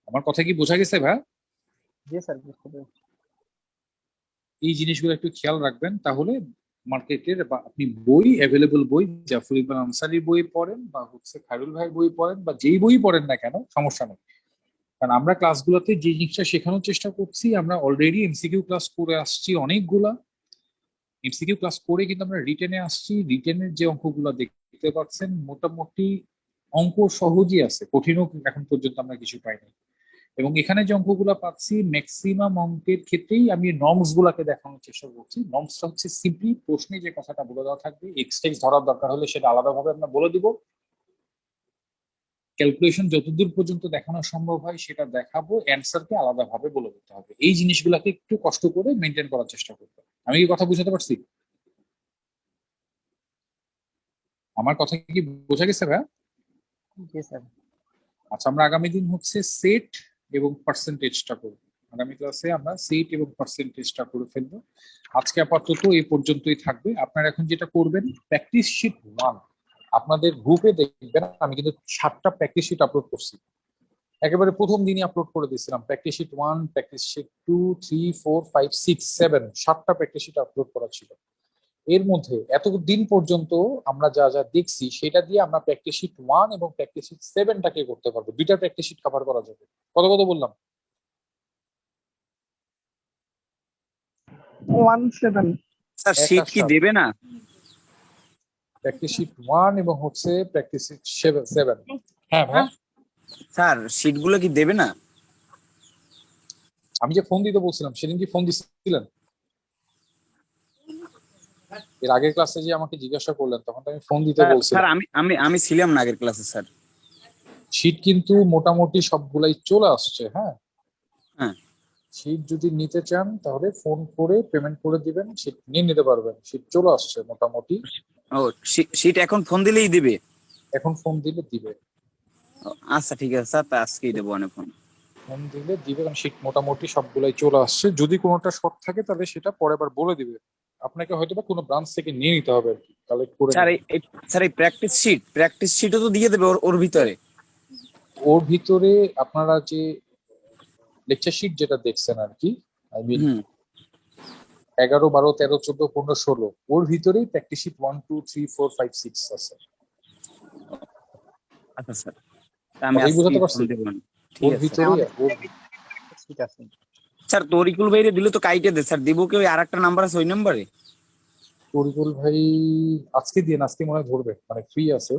আমার কথা কি বোঝা গেছে ভাই? জি স্যার, বুঝতে পেরেছি। এই জিনিসগুলো একটু খেয়াল রাখবেন, তাহলে মার্কেটের বা আপনি বই অ্যাভেলেবল বই, জাফর ইকবাল আনসারীর বই পড়েন বা হচ্ছে খায়রুল ভাইয়ের বই পড়েন বা যেই বই পড়েন না কেন, সমস্যা নেই। কারণ আমরা ক্লাসগুলোতে যে জিনিসটা শেখানোর চেষ্টা করছি, আমরা অলরেডি এমসিকিউ ক্লাস করে আসছি অনেকগুলা, এমসিকিউ ক্লাস করে কিন্তু আমরা রিটেনে আসছি। রিটেনের যে অঙ্কগুলো দেখতে পাচ্ছেন মোটামুটি অঙ্ক সহজই আছে, কঠিনও এখন পর্যন্ত আমরা কিছু পাইনি। এবং এখানে যে অঙ্কগুলো পাচ্ছি ম্যাক্সিমাম অঙ্কের ক্ষেত্রেই আমি নর্মস গুলাকে দেখানোর চেষ্টা করছি। নর্মসটা হচ্ছে সিম্পলি প্রশ্নে যে কথাটা বলে দেওয়া থাকবে, এক্স টেক্স ধরার দরকার হলে সেটা আলাদাভাবে আমরা বলে দিব, ক্যালকুলেশন যতদূর পর্যন্ত দেখানো সম্ভব হয় সেটা দেখাবো, অ্যান্সারকে আলাদাভাবে বলে দিতে হবে। এই জিনিসগুলোকে একটু কষ্ট করে মেনটেন করার চেষ্টা করতে হবে। আমি কি কথা বুঝাতে পারছি? আমার কথা কি বোঝা গেছে ভাই? জি স্যার। আচ্ছা, আমরা আগামী দিন হচ্ছে সেট এবং পার্সেন্টেজটা করব। আগামী ক্লাসে আমরা সেট এবং পার্সেন্টেজটা করে ফেলবো। আজকে আপাতত এই পর্যন্তই থাকবে। আপনারা এখন যেটা করবেন, প্র্যাকটিস শিট 1 আপনাদের গ্রুপে দেখবেন, আমি কিন্তু 7টা প্র্যাকটিস শিট আপলোড করছি, একেবারে প্রথম দিনই আপলোড করে দিয়েছিলাম। প্র্যাকটিস শিট 1, প্র্যাকটিস শিট 2, 3, 4, 5, 6, 7, 7টা প্র্যাকটিস শিট আপলোড করা ছিল। এর মধ্যে এতদিন পর্যন্ত আমরা যা যা দেখছি সেটা দিয়ে আমরা প্র্যাকটিস শিট 1 এবং প্র্যাকটিস শিট 7টাকে করতে পারবো, দুইটা প্র্যাকটিস শিট কভার করা যাবে। কত কত বললাম? 17। স্যার এক শীট আর কি সাত। দেবে না? প্র্যাকটিস শিট 1 এবং হচ্ছে প্র্যাকটিস শিট 7। হ্যাঁ ভাই, স্যার শীট গুলো কি দেবে না? আমি যে ফোন দিতে বলছিলাম সেদিন কি ফোন দিছিলেন? এর আগের ক্লাসে যে আমাকে জিজ্ঞাসা করলেন তখন তো আমি ফোন দিতে স্যার বলছিলাম। আমি আমি আমি ছিলাম না আগের ক্লাসে স্যার। শীট কিন্তু মোটামুটি সবগুলাই চলে আসছে। হ্যাঁ, হ্যাঁ। শীট যদি নিতে চান তাহলে ফোন করে পেমেন্ট করে দিবেন, শীট নিয়ে নিতে পারবেন। শীট চলে আসছে মোটামুটি, ও শীট এখন ফোন দিলেই দিবে? এখন ফোন দিলে দিবে। ও, আচ্ছা ঠিক আছে স্যার, তা আজকেই দেবো অনেক ফোন। ফোন দিলে দিবে, কারণ শীট মোটামুটি সবগুলাই চলে আসছে। যদি কোনোটা শর্ট থাকে তাহলে সেটা পরে আবার বলে দিবে, আপনাকে হয়তো বা কোনো ব্রাঞ্চ থেকে নিয়ে নিতে হবে আর কি, কালেক্ট করে স্যার নিতে। স্যার এই প্র্যাকটিস শিটও তো দিয়ে দেবে ওর ভিতরে? ওর ভিতরে আপনারা যে লেকচার শিট যেটা দেখছেন আর কি, আই মিন হুম 11, 12, 13, 14, 15, 16, ওর ভিতরেই প্র্যাকটিস শিট 1, 2, 3, 4, 5, 6 আছে। আচ্ছা স্যার, তা আমি কথাই বোঝাতে আজকেই পারছি? ফোন দেবো। ঠিক ওর আছে ভিতরে ঠিক আছে। স্যার। তরিকুল ভাইরে দিলে তো কাইটে দে স্যার, দিব কি ওই আরেকটা নাম্বার আছে ওই নাম্বারে? তরিকুল ভাই আজকে দিন, আজকে মনে হয় ধরবে, মানে ফ্রি আছে।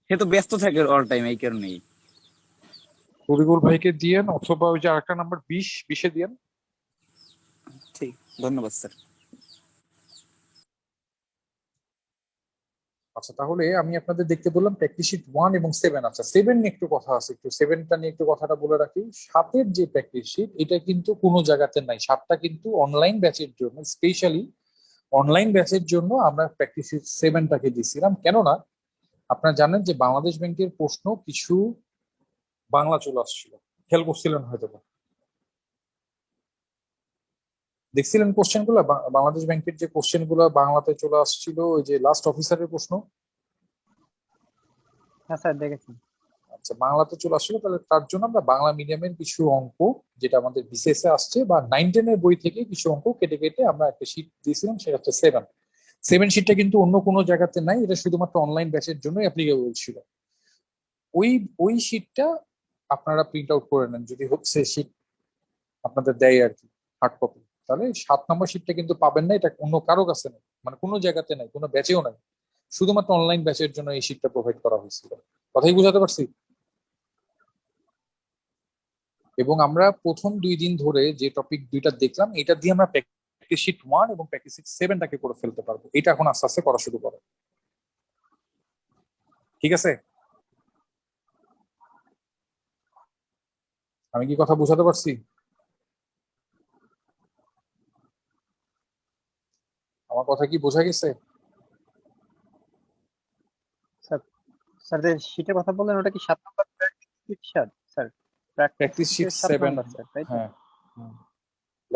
সে তো ব্যস্ত থাকে অল টাইম, এই কারণেই। তরিকুল ভাইকে দিয়েন, অথবা ওই যে আরেকটা নাম্বার 20 দিয়েন। ঠিক, ধন্যবাদ স্যার। আচ্ছা, তাহলে আমি আপনাদের দেখতে বললাম প্র্যাকটিস শিট 1 এবং 7। আচ্ছা, 7 নিয়ে একটু কথা আছে, একটু 7টা নিয়ে একটু কথাটা বলে রাখি। 7এর যে প্র্যাকটিস শিট এটা কিন্তু কোনো জায়গাতে নাই, 7টা কিন্তু অনলাইন ব্যাচের জন্য, স্পেশালি অনলাইন ব্যাচের জন্য আমরা প্র্যাকটিস শিট 7টাকে দিয়েছিলাম। কেননা আপনারা জানেন যে বাংলাদেশ ব্যাংকের প্রশ্ন কিছু বাংলা চলে আসছিল, খেয়াল করছিলেন হয়তো বা, দেখছিলেন কোশ্চেন গুলো, বাংলাদেশ ব্যাংকের যে কোশ্চেন গুলো বাংলাতে চলে আসছিল, ওই যে লাস্ট অফিসারের প্রশ্ন। হ্যাঁ স্যার, দেখেছি। আচ্ছা, বাংলাতে চলে আসলো, তাহলে তার জন্য আমরা বাংলা মিডিয়ামের কিছু অঙ্ক যেটা আমাদের বিসিএস এ আসছে বা 9-10 এর বই থেকে কিছু অঙ্ক কেটে কেটে আমরা একটা শীট দিয়েছিলাম, সেটা হচ্ছে 7 শীটটা কিন্তু অন্য কোনো জায়গাতে নাই, এটা শুধুমাত্র অনলাইন ব্যাচের জন্য অ্যাপ্লিকেবল ছিল। ওই ওই শীটটা আপনারা প্রিন্ট আউট করে নেন যদি হচ্ছে শীট আপনাদের দেয় আর কি, হার্ড কপি। তাহলে 7 নম্বর শীটটা কিন্তু পাবেন না, এটা অন্য কারো কাছে নেই, মানে কোনো জায়গাতে নাই, কোনো ব্যাচেও নাই, শুধুমাত্র অনলাইন ব্যাচের জন্য এই শীটটা প্রোভাইড করা হয়েছিল। কথাই বুঝাতে পারছি? এবং আমরা প্রথম 2 দিন ধরে যে টপিক দুইটা দেখলাম, এটা দিয়ে আমরা প্র্যাকটিস শীট 1 এবং প্র্যাকটিস শীট 7টাকে করে ফেলতে পারবো। এটা এখন আস্তে আস্তে করা শুরু করো, ঠিক আছে? আমি কি কথা বুঝাতে পারছি? আমার কথা কি বোঝা গেছে? স্যার স্যার যে শীটের কথা বললেন ওটা কি 7 নম্বর practice sir? Sir practice sheet 7 7, নম্বর স্যার, তাই তো? হ্যাঁ,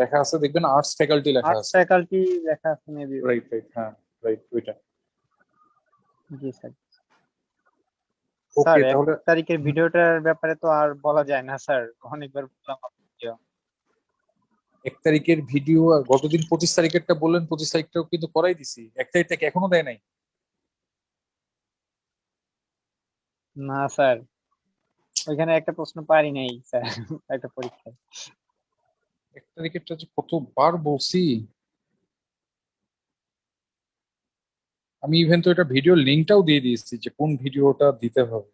লেখা আছে দেখবেন, আর্টস ফ্যাকাল্টি লেখা আর্টস আছে। ফ্যাকাল্টি লেখা আছে মেবি। রাইট রাইট, হ্যাঁ রাইট, ওইটা। জি স্যার। ওকে, স্যার 1 তাহলে তারিখের ভিডিওটার ব্যাপারে তো আর বলা যায় না স্যার, অনেকবার বললাম আপনাকে। 1 তারিখের ভিডিও, গতদিন 25 তারিখেরটা বললেন, 25 তারিখটাও কিন্তু করাই দিছি, 1 তারিখটাকে এখনো দেয় নাই। না স্যার, ওইখানে একটা প্রশ্ন পারি নাই স্যার, একটা পরীক্ষায়। 1 তারিখেরটা যে কতবার বলছি আমি, ইভেন তো এটা ভিডিও লিঙ্কটাও দিয়ে দিয়েছি যে কোন ভিডিওটা দিতে হবে।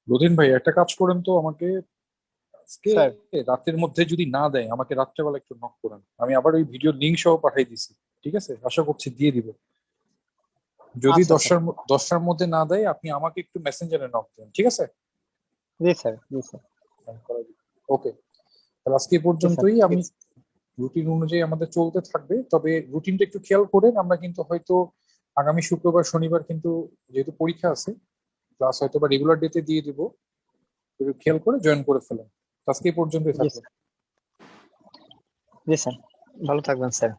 রতিন ভাই, একটা কাজ করেন তো, আমাকে আজকে স্যার রাতের মধ্যে যদি না দেয়, আমাকে রাত্রেবেলা একটু নক করেন, আমি আবার ওই ভিডিও লিঙ্ক সহ পাঠিয়ে দিছি, ঠিক আছে? আশা করছি দিয়ে দিব। যদি আচ্ছা স্যার। 10টার মধ্যে না দেয়, আপনি আমাকে একটু মেসেঞ্জারে নক দেন, ঠিক আছে? জি স্যার, জি স্যার। ওকে, তাহলে আজকে এই জি স্যার, পর্যন্তই। ঠিক আমি আছে। রুটিন অনুযায়ী আমাদের চলতে থাকবে, তবে রুটিনটা একটু খেয়াল করেন। আমরা কিন্তু হয়তো আগামী শুক্রবার শনিবার কিন্তু যেহেতু পরীক্ষা আছে, ক্লাস হয়তো বা রেগুলার ডেতে দিয়ে দিব, একটু খেয়াল করে জয়েন করে ফেলেন। তো আজকে এই পর্যন্তই জি থাকলো। স্যার, জি স্যার, ভালো থাকবেন স্যার।